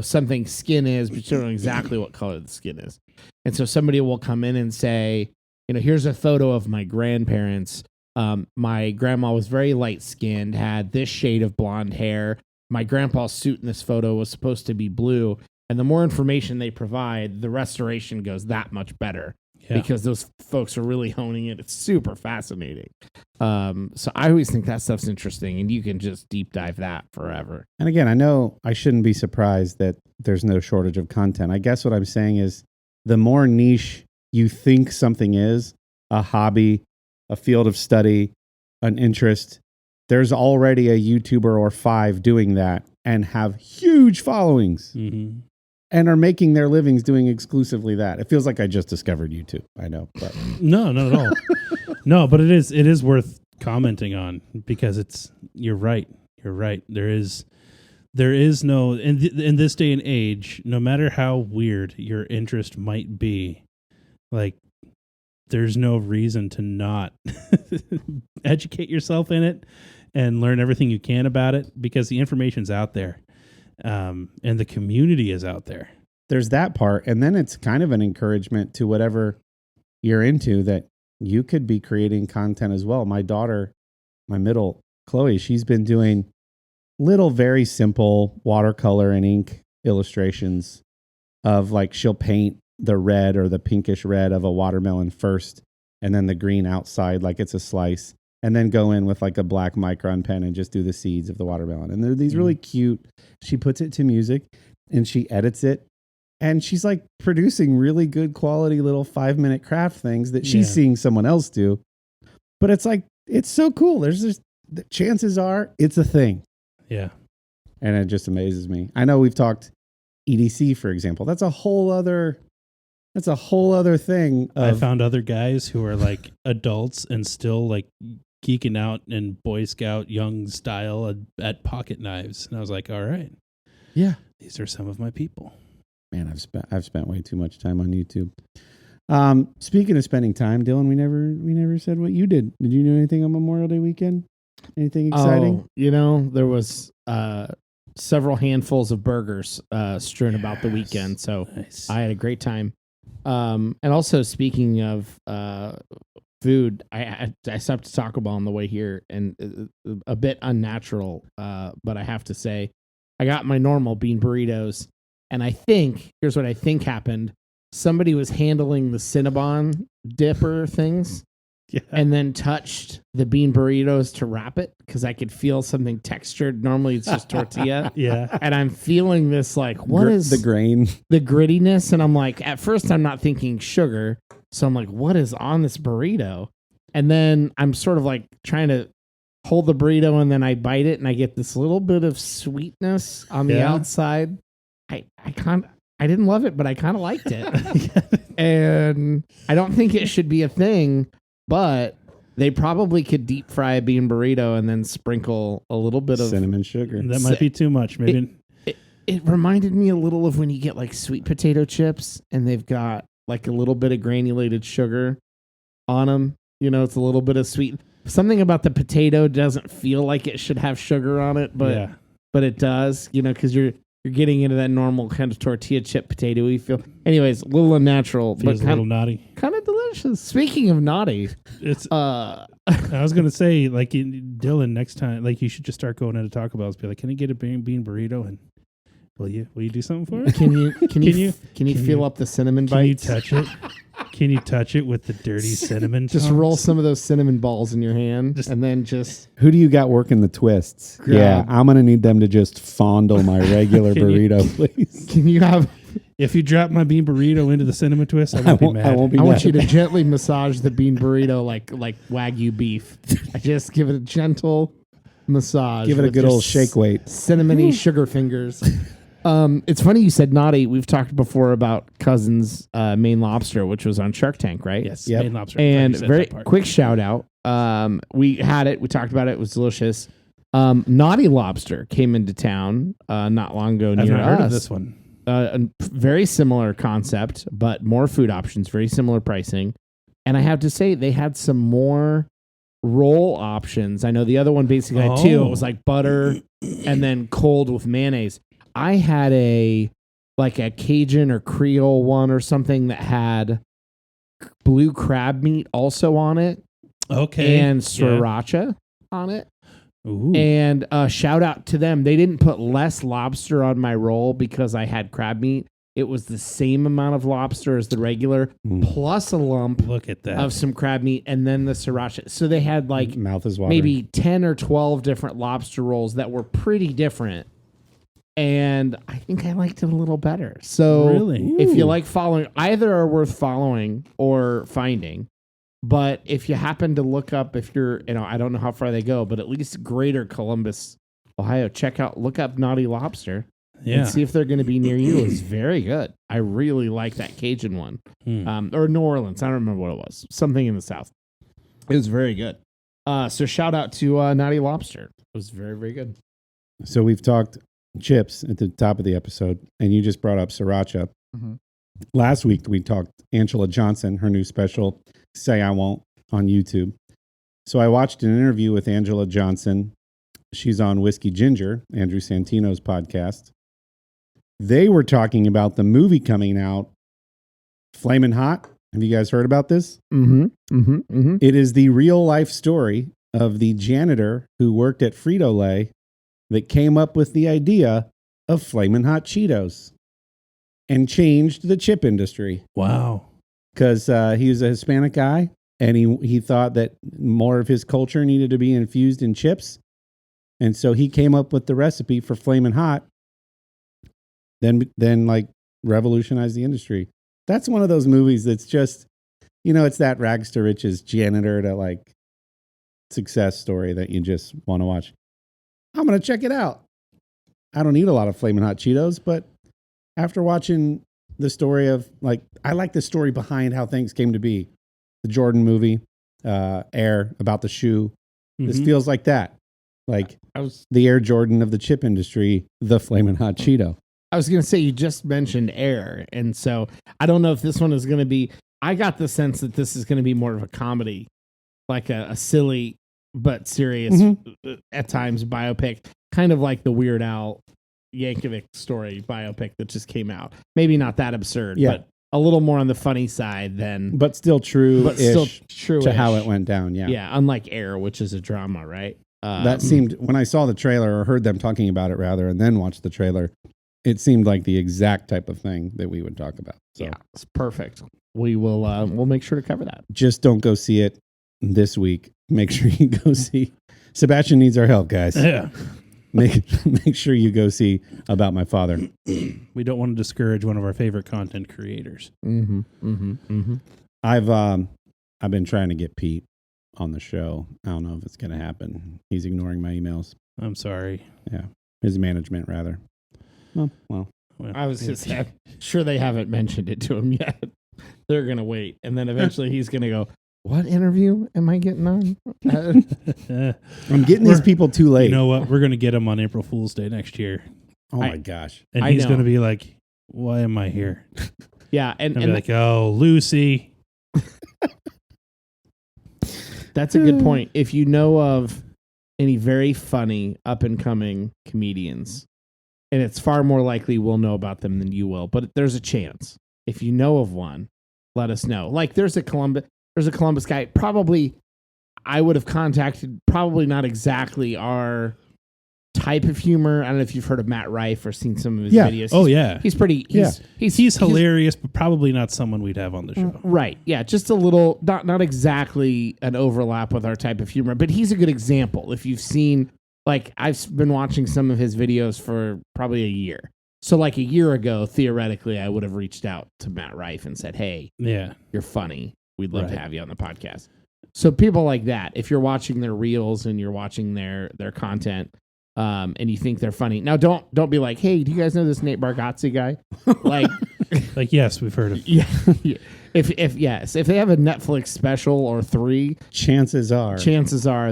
something skin is, but you don't know exactly what color the skin is. And so somebody will come in and say, here's a photo of my grandparents. My grandma was very light skinned, had this shade of blonde hair. My grandpa's suit in this photo was supposed to be blue. And the more information they provide, the restoration goes that much better because those folks are really honing it. It's super fascinating. So I always think that stuff's interesting, and you can just deep dive that forever. And again, I know I shouldn't be surprised that there's no shortage of content. I guess what I'm saying is the more niche you think something is, a hobby, a field of study, an interest, there's already a YouTuber or 5 doing that and have huge followings. Mm-hmm. And are making their livings doing exclusively that. It feels like I just discovered YouTube. I know, but No, not at all. No, but it is worth commenting on because you're right. You're right. There is no in this day and age, no matter how weird your interest might be, like there's no reason to not educate yourself in it and learn everything you can about it because the information's out there. And the community is out there. There's that part. And then it's kind of an encouragement to whatever you're into that you could be creating content as well. My daughter, my middle, Chloe, she's been doing little, very simple watercolor and ink illustrations of like she'll paint the red or the pinkish red of a watermelon first and then the green outside like it's a slice. And then go in with like a black micron pen and just do the seeds of the watermelon. And they're these really cute. She puts it to music and she edits it. And she's like producing really good quality little 5-minute craft things that she's seeing someone else do. But it's like, it's so cool. There's just, the chances are it's a thing. Yeah. And it just amazes me. I know we've talked EDC, for example. That's a whole other thing. I found other guys who are like adults and still like geeking out in Boy Scout young style at pocket knives. And I was like, all right. Yeah. These are some of my people. Man, I've spent way too much time on YouTube. Speaking of spending time, Dillon, we never said what you did. Did you do anything on Memorial Day weekend? Anything exciting? There was several handfuls of burgers strewn about the weekend. So nice. I had a great time. And also speaking of food, I stopped to Taco Bell on the way here, and a bit unnatural, but I have to say, I got my normal bean burritos, and here's what I think happened. Somebody was handling the Cinnabon dipper things and then touched the bean burritos to wrap it because I could feel something textured. Normally it's just tortilla. Yeah. And I'm feeling this like, what is the grain? The grittiness. And I'm like, at first I'm not thinking sugar. So I'm like, what is on this burrito? And then I'm sort of like trying to hold the burrito and then I bite it and I get this little bit of sweetness on the outside. I didn't love it, but I kind of liked it. And I don't think it should be a thing, but they probably could deep fry a bean burrito and then sprinkle a little bit of cinnamon sugar. That might be too much. Maybe it reminded me a little of when you get like sweet potato chips and they've got like a little bit of granulated sugar on them. It's a little bit of sweet. Something about the potato doesn't feel like it should have sugar on it, but it does, because you're getting into that normal kind of tortilla chip potato-y feel. Anyways, a little unnatural, feels but a little naughty. Kind of delicious. Speaking of naughty, it's. I was gonna say, like, Dillon, next time, like, you should just start going into Taco Bell's. Be like, can I get a bean burrito? And will you do something for it? Can you feel up the cinnamon bites? Can you touch it? Can you touch it with the dirty cinnamon? Just tongs? roll some of those cinnamon balls in your hand, and then just. Who do you got working the twists? Yeah, I'm gonna need them to just fondle my regular burrito, please. Can you have? If you drop my bean burrito into the cinnamon twist, I won't be mad. I won't be I mad. want you to gently massage the bean burrito like Wagyu beef. I just give it a gentle massage. Give it a with good your old shake weight. Cinnamony sugar fingers. It's funny you said naughty. We've talked before about Cousin's Maine Lobster, which was on Shark Tank, right? Yes, Yep. Maine Lobster. And very quick shout out. We had it. We talked about it. It was delicious. Naughty Lobster came into town not long ago I've near not heard us. of this one. A very similar concept, but more food options, very similar pricing. And I have to say, they had some more roll options. I know the other one basically had two. It was like butter and then cold with mayonnaise. I had a Cajun or Creole one or something that had blue crab meat also on it. Okay. And sriracha on it. Ooh. And shout out to them. They didn't put less lobster on my roll because I had crab meat. It was the same amount of lobster as the regular, plus a lump Look at that. of some crab meat, and then the sriracha. So they had like Mouth is watering. maybe 10 or 12 different lobster rolls that were pretty different. And I think I liked it a little better. So Really? if you like following, either are worth following or finding. But if you happen to look up, if you're, I don't know how far they go, but at least Greater Columbus, Ohio, look up Naughty Lobster and see if they're going to be near you. It's very good. I really like that Cajun one. Or New Orleans. I don't remember what it was. Something in the South. It was very good. So shout out to Naughty Lobster. It was very, very good. So we've talked chips at the top of the episode, and you just brought up sriracha. Mm-hmm. Last week we talked Angela Johnson, her new special, Say I Won't, on YouTube. So I watched an interview with Angela Johnson. She's on Whiskey Ginger, Andrew Santino's podcast. They were talking about the movie coming out, Flamin Hot. Have you guys heard about this? Mm-hmm. Mm-hmm. Mm-hmm. It is the real life story of the janitor who worked at Frito-Lay that came up with the idea of Flamin Hot Cheetos and changed the chip industry. Wow. Because he was a Hispanic guy, and he thought that more of his culture needed to be infused in chips. And so he came up with the recipe for Flamin Hot, then like revolutionized the industry. That's one of those movies that's just, it's that rags to riches janitor to like success story that you just want to watch. I'm going to check it out. I don't eat a lot of Flamin Hot Cheetos, but after watching the story of I like the story behind how things came to be. The Jordan movie, Air, about the shoe. This feels like that. Like the Air Jordan of the chip industry, the Flamin Hot Cheeto. I was going to say, you just mentioned Air. And so I don't know if this one is going to be, I got the sense that this is going to be more of a comedy, like a silly but serious at times biopic, kind of like the Weird Al Yankovic story biopic that just came out. Maybe not that absurd, but a little more on the funny side than, but still true, to how it went down. Yeah, yeah. Unlike Air, which is a drama, right? That seemed, when I saw the trailer or heard them talking about it rather, and then watched the trailer, it seemed like the exact type of thing that we would talk about. So. Yeah, it's perfect. We will. We'll make sure to cover that. Just don't go see it this week. Make sure you go see. Sebastian needs our help, guys. Yeah. Make sure you go see About My Father. We don't want to discourage one of our favorite content creators. Mm-hmm. Mm-hmm. Mm-hmm. I've been trying to get Pete on the show. I don't know if it's going to happen. He's ignoring my emails. I'm sorry. Yeah, his management rather. Well. I was just sure they haven't mentioned it to him yet. They're going to wait, and then eventually he's going to go, what interview am I getting on? I'm getting these people too late. You know what? We're going to get him on April Fool's Day next year. Oh my gosh. And he's going to be like, why am I here? Yeah. And be like, oh, Lucy. That's a good point. If you know of any very funny up and coming comedians, and it's far more likely we'll know about them than you will, but there's a chance. If you know of one, let us know. Like there's a Columbus guy. Probably I would have contacted, probably not exactly our type of humor. I don't know if you've heard of Matt Rife or seen some of his videos. He's pretty, he's hilarious, but probably not someone we'd have on the show. Right. Yeah. Just a little, not exactly an overlap with our type of humor, but he's a good example. If you've seen, like I've been watching some of his videos for probably a year. So like a year ago, theoretically, I would have reached out to Matt Rife and said, hey, you're funny. We'd love to have you on the podcast. So people like that, if you're watching their reels and you're watching their content, and you think they're funny. Now don't be like, hey, do you guys know this Nate Bargatze guy? Like yes, we've heard of. Yeah. If they have a Netflix special or 3, chances are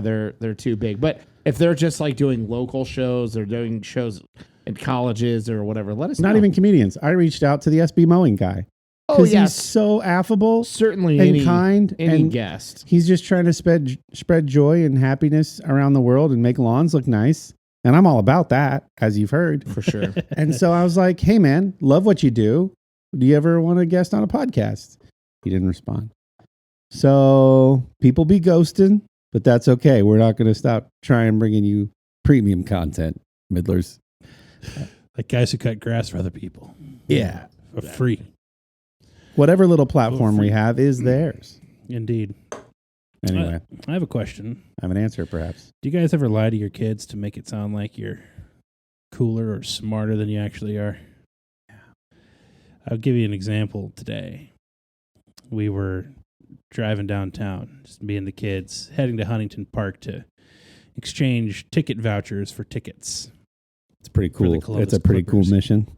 they're too big. But if they're just like doing local shows or doing shows in colleges or whatever, let us know. Not even comedians. I reached out to the SB Mowing guy. Oh, yeah. He's so affable, certainly, and kind, and guest. He's just trying to spread joy and happiness around the world and make lawns look nice. And I'm all about that, as you've heard. For sure. And so I was like, hey, man, love what you do. Do you ever want to guest on a podcast? He didn't respond. So people be ghosting. But that's okay. We're not going to stop trying bringing you premium content, Middlers. Like guys who cut grass for other people. Yeah. For free. Whatever little platform we have is theirs. Indeed. Anyway, I have a question. I have an answer, perhaps. Do you guys ever lie to your kids to make it sound like you're cooler or smarter than you actually are? Yeah. I'll give you an example today. We were driving downtown, just me and the kids, heading to Huntington Park to exchange ticket vouchers for tickets. It's pretty cool. It's a pretty cool mission.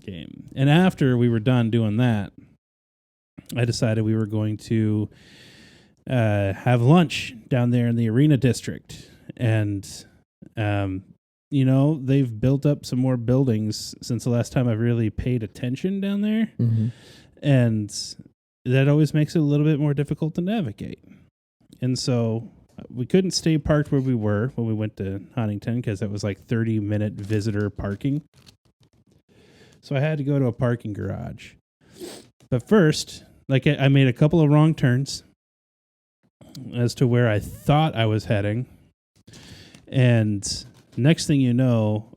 Game. And after we were done doing that, I decided we were going to have lunch down there in the Arena District. And, they've built up some more buildings since the last time I've really paid attention down there. Mm-hmm. And that always makes it a little bit more difficult to navigate. And so we couldn't stay parked where we were when we went to Huntington because that was like 30-minute visitor parking. So I had to go to a parking garage. But first, I made a couple of wrong turns as to where I thought I was heading. And next thing you know,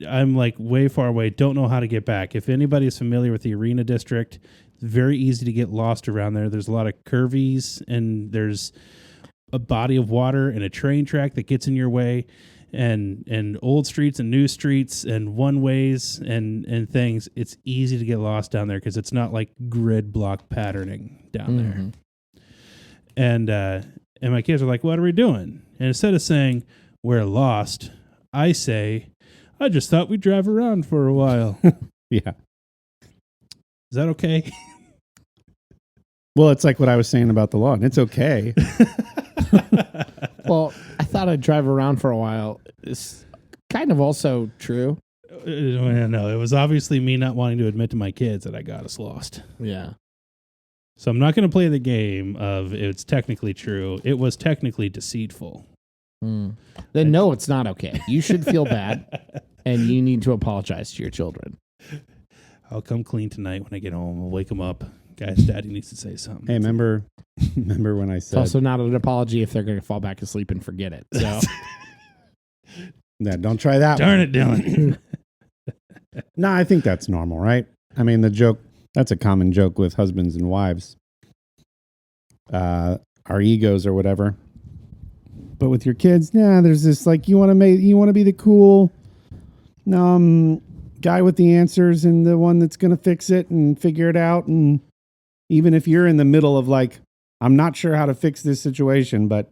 I'm like way far away, don't know how to get back. If anybody's familiar with the Arena District, it's very easy to get lost around there. There's a lot of curvies, and there's a body of water and a train track that gets in your way, and old streets and new streets and one-ways and things. It's easy to get lost down there because it's not like grid block patterning down there. And my kids are like, what are we doing? And instead of saying, we're lost, I say, I just thought we'd drive around for a while. Yeah. Is that okay? Well, it's like what I was saying about the law, and it's okay. Well, I thought I'd drive around for a while. It's kind of also true. No, it was obviously me not wanting to admit to my kids that I got us lost. Yeah. So I'm not going to play the game of it's technically true. It was technically deceitful. Then no, it's not okay. You should feel bad, and you need to apologize to your children. I'll come clean tonight when I get home. I'll wake them up. Guys, Daddy needs to say something. Hey, remember when I It's said... also not an apology if they're going to fall back asleep and forget it. So, No, don't try that Darn one. it, Dillon. No, I think that's normal, right? I mean, that's a common joke with husbands and wives. Our egos or whatever. But with your kids, there's this you want to be the cool guy with the answers and the one that's going to fix it and figure it out. And even if you're in the middle of I'm not sure how to fix this situation, but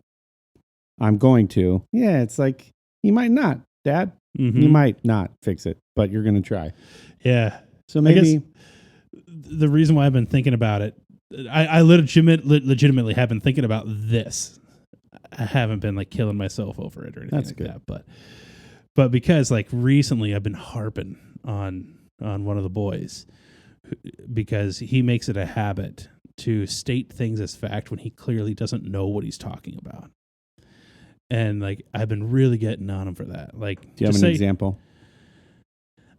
I'm going to. Yeah, it's like, you might not, Dad. Mm-hmm. You might not fix it, but you're going to try. Yeah. So maybe... I guess the reason why I've been thinking about it, I legitimately have been thinking about this. I haven't been killing myself over it or anything That's good. that. But because recently I've been harping on one of the boys because he makes it a habit to state things as fact when he clearly doesn't know what he's talking about. And I've been really getting on him for that. Do you have an example?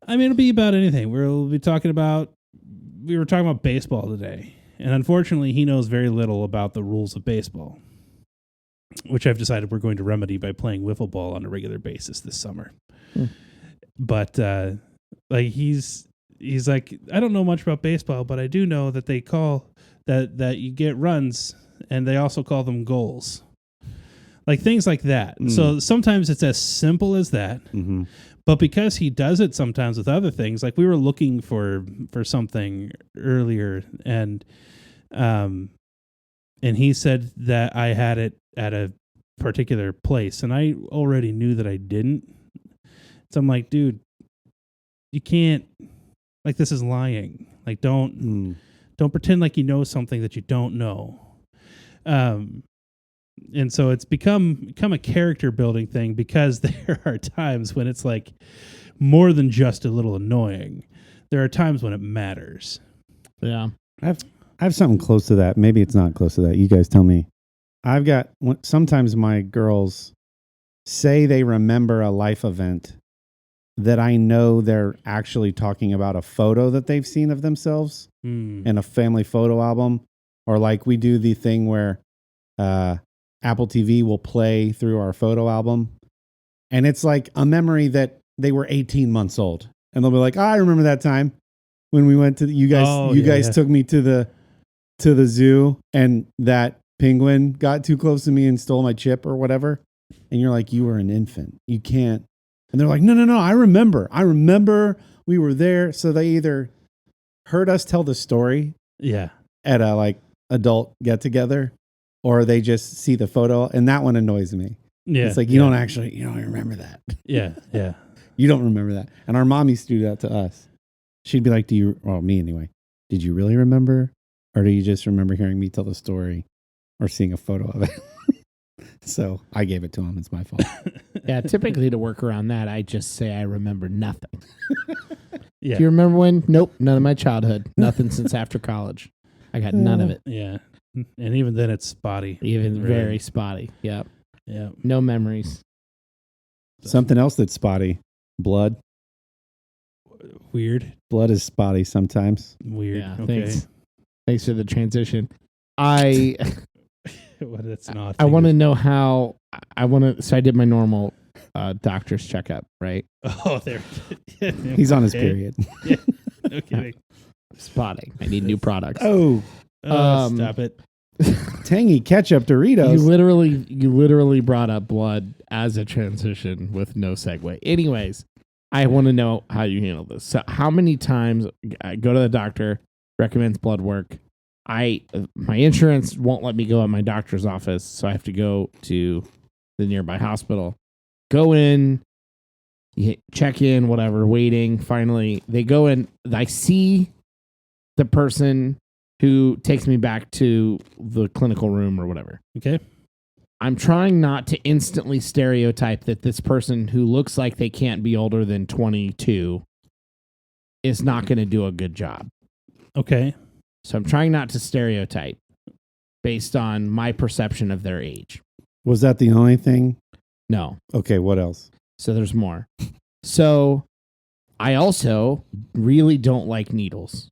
I mean, it'll be about anything. We were talking about baseball today. And unfortunately, he knows very little about the rules of baseball, which I've decided we're going to remedy by playing wiffle ball on a regular basis this summer. But he's like, I don't know much about baseball, but I do know that they call that you get runs, and they also call them goals. Things like that. So sometimes it's as simple as that. Mm-hmm. But because he does it sometimes with other things, we were looking for something earlier, and he said that I had it at a particular place, and I already knew that I didn't. So I'm like, dude, you can't, this is lying. Don't pretend like you know something that you don't know. And so it's become a character building thing because there are times when it's more than just a little annoying. There are times when it matters. yeah. I have something close to that. Maybe it's not close to that. You guys tell me. Sometimes my girls say they remember a life event that I know they're actually talking about a photo that they've seen of themselves in a family photo album. Or we do the thing where Apple TV will play through our photo album. And it's like a memory that they were 18 months old. And they'll be like, I remember that time when we went to you guys took me to the zoo and that penguin got too close to me and stole my chip or whatever. And you're like, you were an infant. You can't. And they're like, no. I remember we were there. So they either heard us tell the story at a like adult get together, or they just see the photo. And that one annoys me. Yeah. It's like, you don't remember that. Yeah. Yeah. You don't remember that. And our mom used to do that to us. She'd be like, me anyway. Did you really remember? Or do you just remember hearing me tell the story or seeing a photo of it? So I gave it to him. It's my fault. Yeah, typically to work around that, I just say I remember nothing. Yeah. Do you remember when? Nope, none of my childhood. Nothing since after college. I got none of it. Yeah. And even then it's spotty. Even very spotty. Yep. Yeah. No memories. Something else that's spotty. Blood. Weird. Blood is spotty sometimes. Weird. Yeah, okay. Thanks for the transition. Well, that's not. I want to know how. So I did my normal doctor's checkup, right? Oh, there. He's on his period. Yeah. No kidding. Spotting. I need new products. Oh, stop it. Tangy ketchup Doritos. You literally brought up blood as a transition with no segue. Anyways, I want to know how you handle this. So how many times I go to the doctor, recommends blood work. My insurance won't let me go at my doctor's office, so I have to go to the nearby hospital. Go in, check in, whatever, waiting. Finally, they go in. I see the person who takes me back to the clinical room or whatever. Okay. I'm trying not to instantly stereotype that this person who looks like they can't be older than 22 is not going to do a good job. Okay. So I'm trying not to stereotype based on my perception of their age. Was that the only thing? No. Okay, what else? So there's more. So I also really don't like needles.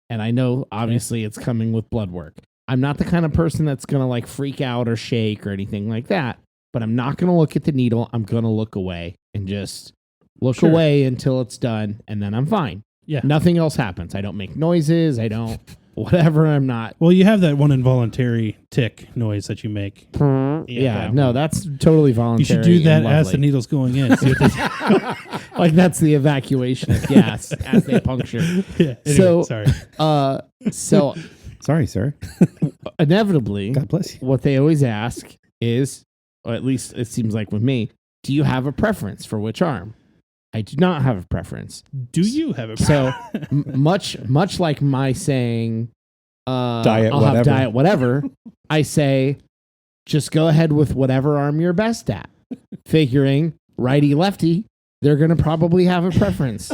And I know obviously it's coming with blood work. I'm not the kind of person that's going to like freak out or shake or anything like that, but I'm not going to look at the needle. I'm going to look away and just look away until it's done, and then I'm fine. Yeah. Nothing else happens. I don't make noises. I don't whatever. I'm not. Well, you have that one involuntary tick noise that you make. Yeah, no, that's totally voluntary. You should do that and as the lovely. needle's going in. See what they Like that's the evacuation of gas as they puncture. Yeah. Anyway, So, sorry. So Sorry, sir. inevitably, God bless you. what they always ask is, or at least it seems like with me, do you have a preference for which arm? I do not have a preference. Do you have a So much like my saying, Diet I'll whatever. have diet whatever, I say, just go ahead with whatever arm you're best at. Figuring righty lefty, they're going to probably have a preference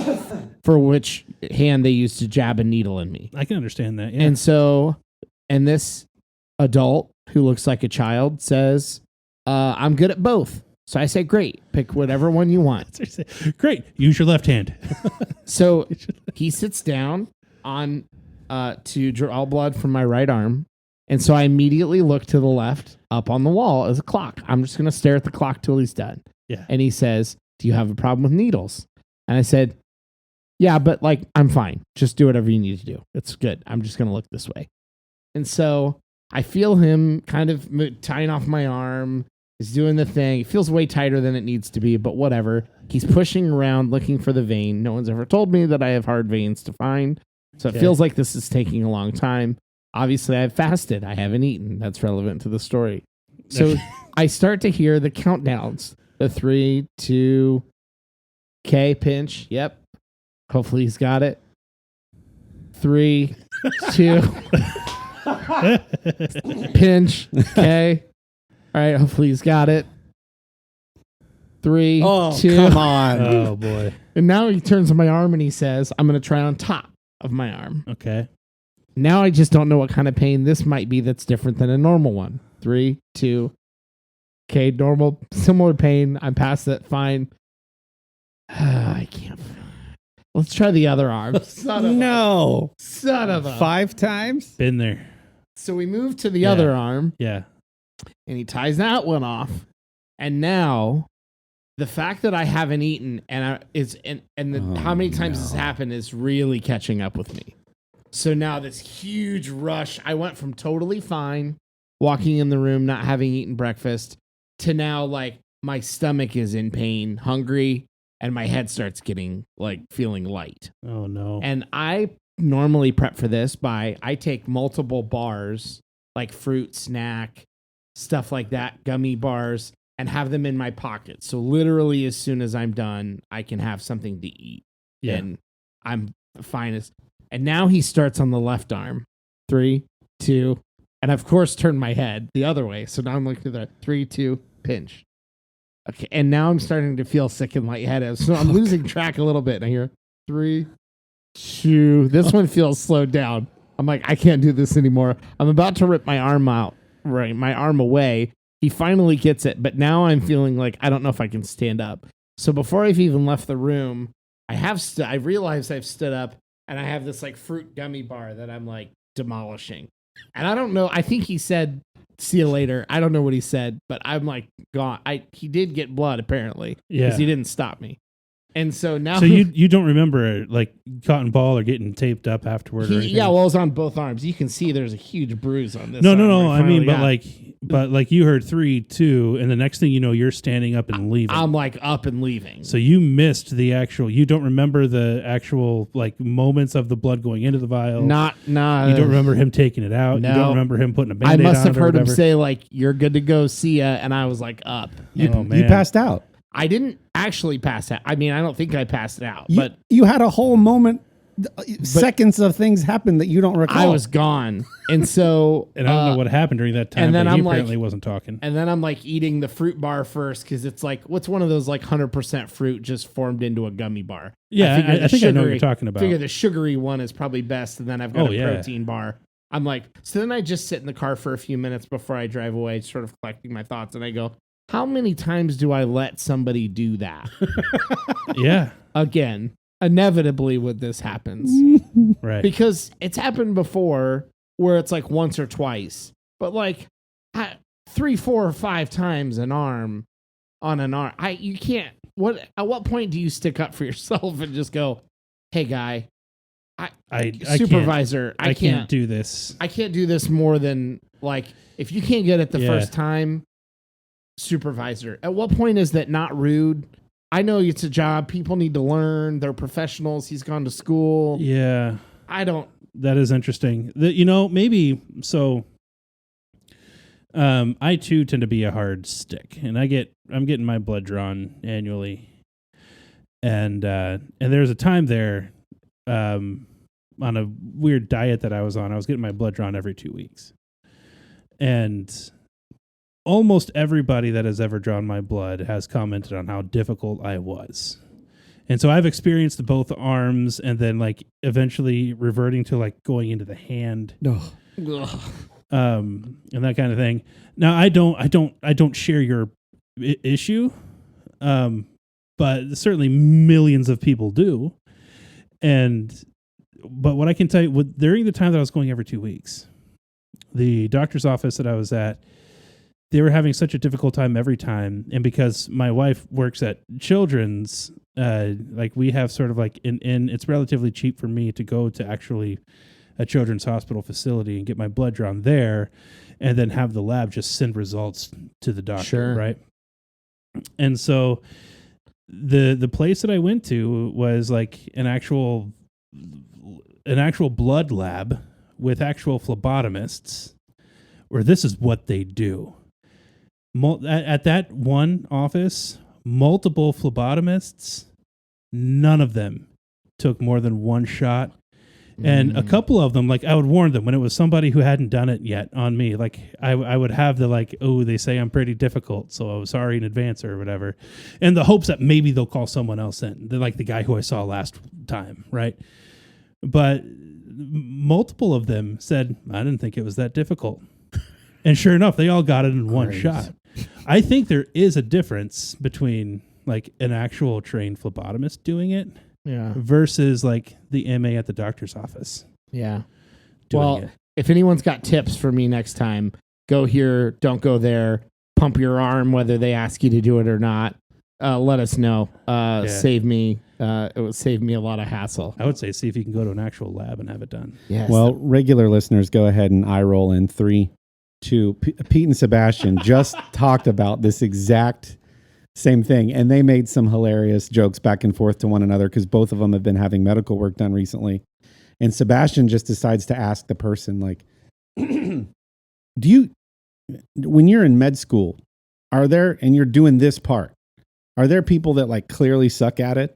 for which hand they use to jab a needle in me. I can understand that. Yeah. And so, and this adult who looks like a child says, I'm good at both. So I say, great, pick whatever one you want. Great. Use your left hand. So he sits down on to draw blood from my right arm. And so I immediately look to the left up on the wall as a clock. I'm just going to stare at the clock till he's done. Yeah. And he says, do you have a problem with needles? And I said, yeah, but like, I'm fine. Just do whatever you need to do. It's good. I'm just going to look this way. And so I feel him kind of tying off my arm. He's doing the thing. It feels way tighter than it needs to be, but whatever. He's pushing around looking for the vein. No one's ever told me that I have hard veins to find. So it feels like this is taking a long time. Obviously, I've fasted. I haven't eaten. That's relevant to the story. So I start to hear the countdowns. The 3, 2, okay, pinch. Yep. Hopefully he's got it. 3, 2, pinch. Okay. All right, hopefully he's got it. 3, 2. Come on. Oh, boy. And now he turns to my arm and he says, I'm going to try on top of my arm. Okay. Now I just don't know what kind of pain this might be that's different than a normal one. 3, 2. Okay, normal, similar pain. I'm past that. Fine. I can't. Let's try the other arm. No. Son of a. 5 times? Been there. So we move to the other arm. Yeah. and he ties that one off. And now the fact that I haven't eaten how many times this happened is really catching up with me. So now this huge rush, I went from totally fine, walking in the room, not having eaten breakfast, to now like my stomach is in pain, hungry, and my head starts getting like feeling light. Oh no. And I normally prep for this by I take multiple bars, like fruit, snack, stuff like that, gummy bars, and have them in my pocket. So literally as soon as I'm done, I can have something to eat. Yeah. And I'm the finest. And now he starts on the left arm. 3, 2, and of course turn my head the other way. So now I'm looking at that 3, 2, pinch. Okay, and now I'm starting to feel sick and lightheaded. So I'm losing track a little bit. And I hear 3, 2. This one feels slowed down. I'm like, I can't do this anymore. I'm about to rip my arm out, right? My arm away. He finally gets it, but now I'm feeling like I don't know if I can stand up. So before I've even left the room, I realized I've stood up, and I have this like fruit gummy bar that I'm like demolishing. And I don't know. I think he said, "See you later." I don't know what he said, but I'm like gone. He did get blood apparently because he didn't stop me. And so now, so you don't remember like cotton ball or getting taped up afterward? Or anything? Yeah, well, it was on both arms. You can see there's a huge bruise on this. No. arm I mean, but like you heard 3, 2, and the next thing you know, you're standing up and leaving. I'm like up and leaving. So you missed the actual. You don't remember the actual like moments of the blood going into the vial. Not. You don't remember him taking it out. No. You don't remember him putting a Band-Aid on. I must have heard him whatever. say like, "You're good to go. See ya." And I was like, up. You man. passed out. I didn't actually pass out. I mean, I don't think I passed out, You, but you had a whole moment, seconds of things happened that you don't recall. I was gone. And so, And I don't know what happened during that time. and then but he I'm apparently like- wasn't talking. and then I'm like eating the fruit bar first because it's like, what's one of those like 100% fruit just formed into a gummy bar? Yeah, figure I the think I know what you're talking about. Figure the sugary one is probably best, and then I've got Oh, a yeah. protein bar. I'm like, so then I just sit in the car for a few minutes before I drive away, sort of collecting my thoughts, and I go, how many times do I let somebody do that? Yeah, Again, inevitably when this happens. right. Because it's happened before where it's like once or twice, but like 3, 4, or 5 times an arm on an arm. You can't. At what point do you stick up for yourself and just go, "Hey, guy, supervisor, I can't do this." I can't do this more than like if you can't get it the Yeah. first time, supervisor. At what point is that not rude? I know it's a job. People need to learn. They're professionals. He's gone to school. Yeah, I don't. that is interesting. Maybe so. I too tend to be a hard stick, and I'm getting my blood drawn annually, and there's a time there, on a weird diet that I was on. I was getting my blood drawn every 2 weeks, and almost everybody that has ever drawn my blood has commented on how difficult I was. And so I've experienced both arms and then like eventually reverting to like going into the hand. Ugh. And that kind of thing. Now I don't share your issue. But certainly millions of people do. But what I can tell you, during the time that I was going every 2 weeks, the doctor's office that I was at, they were having such a difficult time every time. And because my wife works at Children's, like we have sort of like it's relatively cheap for me to go to actually a Children's hospital facility and get my blood drawn there and then have the lab just send results to the doctor. Sure. Right. And so the place that I went to was like an actual blood lab with actual phlebotomists, where this is what they do. At that one office, multiple phlebotomists, none of them took more than one shot. And a couple of them, like I would warn them when it was somebody who hadn't done it yet on me. Like I would have the like, oh, they say I'm pretty difficult, so I was sorry in advance or whatever. And the hopes that maybe they'll call someone else in. They're like the guy who I saw last time, right? But multiple of them said, I didn't think it was that difficult. And sure enough, they all got it in one shot. I think there is a difference between like an actual trained phlebotomist doing it versus like the MA at the doctor's office. Yeah. doing Well, it. if anyone's got tips for me next time, go here, don't go there, pump your arm, whether they ask you to do it or not. Let us know. Save me. It would save me a lot of hassle. I would say see if you can go to an actual lab and have it done. Yes. Well, regular listeners, go ahead and eye roll in 3, 2. Pete and Sebastian just talked about this exact same thing, and they made some hilarious jokes back and forth to one another because both of them have been having medical work done recently. And Sebastian just decides to ask the person, like, when you're in med school, and you're doing this part, are there people that like clearly suck at it?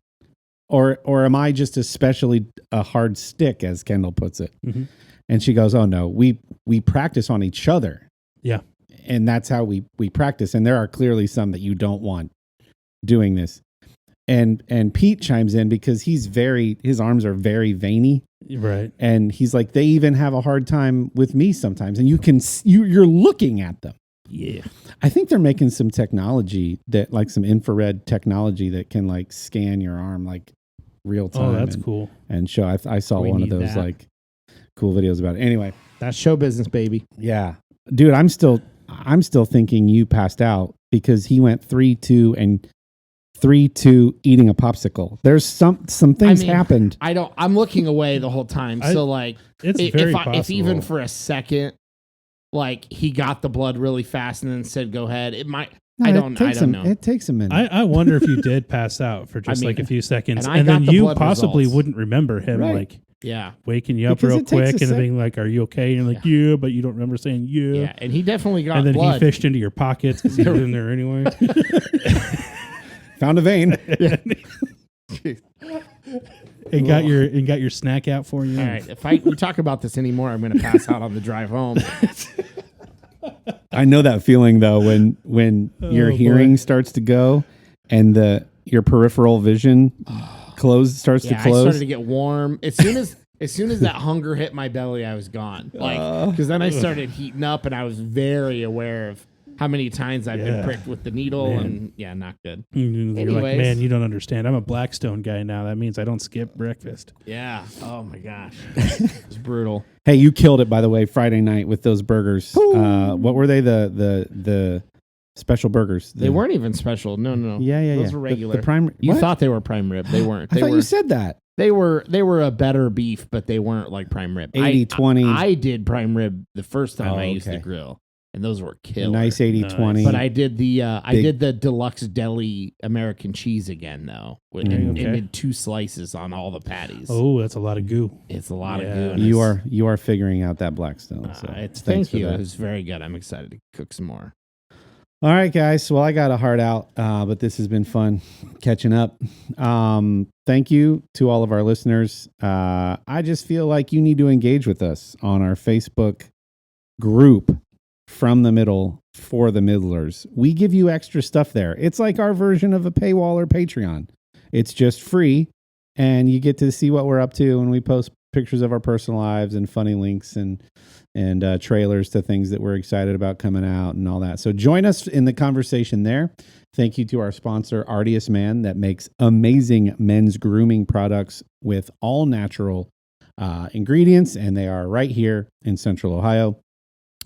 Or am I just especially a hard stick, as Kendall puts it? Mm-hmm. And she goes, oh no, we practice on each other. Yeah. And that's how we practice. And there are clearly some that you don't want doing this. And Pete chimes in because his arms are very veiny. Right. And he's like, they even have a hard time with me sometimes. And you're looking at them. Yeah. I think they're making some technology that like some infrared technology that can like scan your arm like real time. Oh, that's cool. And show, I saw We one of need those that. like cool videos about it. Anyway. That's show business, baby. Yeah. Dude, I'm still thinking you passed out because he went 3-2 and 3-2 eating a popsicle. There's some things happened. I'm looking away the whole time. So like It's very if possible. even for a second, like he got the blood really fast and then said, go ahead. It might, I don't know. It takes a minute. I wonder if you did pass out for just like a few seconds, and I and got then the you blood possibly results. wouldn't remember him like Yeah. waking you up Because real it takes quick a and being like, "Are you okay?" And you're like, "Yeah," but you don't remember saying "yeah." Yeah. And he definitely got And then blood. he fished into your pockets because he was in there anyway. Found a vein. and got your snack out for you. All right. If we talk about this anymore, I'm going to pass out on the drive home. I know that feeling though when your hearing starts to go and your peripheral vision starts to I close. started to get warm. As soon as that hunger hit my belly, I was gone. Like, because then I started heating up, and I was very aware of how many times I've been pricked with the needle, and not good. You're like, Anyways. man, you don't understand. I'm a Blackstone guy now. That means I don't skip breakfast. Yeah. Oh my gosh, it's brutal. Hey, you killed it by the way Friday night with those burgers. What were they? The special burgers. They weren't even special. No. Yeah. Those were regular. The prime. You what? thought they were prime rib. They weren't. I thought you said that. They were a better beef, but they weren't like prime rib. 80-20. I did prime rib the first time I used the okay. grill, and those were killer. Nice 80-20. But I did the deluxe deli American cheese again though, and did 2 slices on all the patties. Oh, that's a lot of goo. It's a lot of Yeah. good. You are figuring out that Blackstone. So Thank you. for It that. was very good. I'm excited to cook some more. All right, guys. Well, I got a heart out, but this has been fun catching up. Thank you to all of our listeners. I just feel like you need to engage with us on our Facebook group, From the Middle for the Middlers. We give you extra stuff there. It's like our version of a paywall or Patreon. It's just free, and you get to see what we're up to, and we post pictures of our personal lives and funny links and trailers to things that we're excited about coming out and all that. So join us in the conversation there. Thank you to our sponsor, Artius Man, that makes amazing men's grooming products with all natural ingredients, and they are right here in Central Ohio.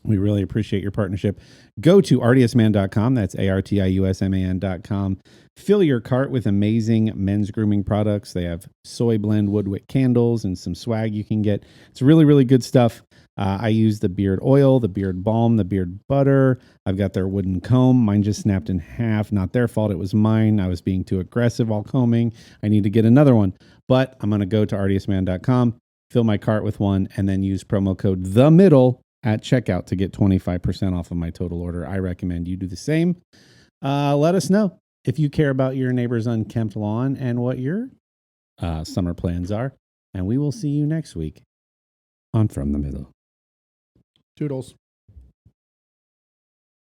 We really appreciate your partnership. Go to artiusman.com. That's ARTIUSMAN.com. Fill your cart with amazing men's grooming products. They have soy blend woodwick candles and some swag you can get. It's really, really good stuff. I use the beard oil, the beard balm, the beard butter. I've got their wooden comb. Mine just snapped in half. Not their fault. It was mine. I was being too aggressive while combing. I need to get another one. But I'm going to go to artiusman.com, fill my cart with one, and then use promo code THEMIDDLE at checkout to get 25% off of my total order. I recommend you do the same. Let us know if you care about your neighbor's unkempt lawn and what your summer plans are. And we will see you next week on From the Middle. Toodles.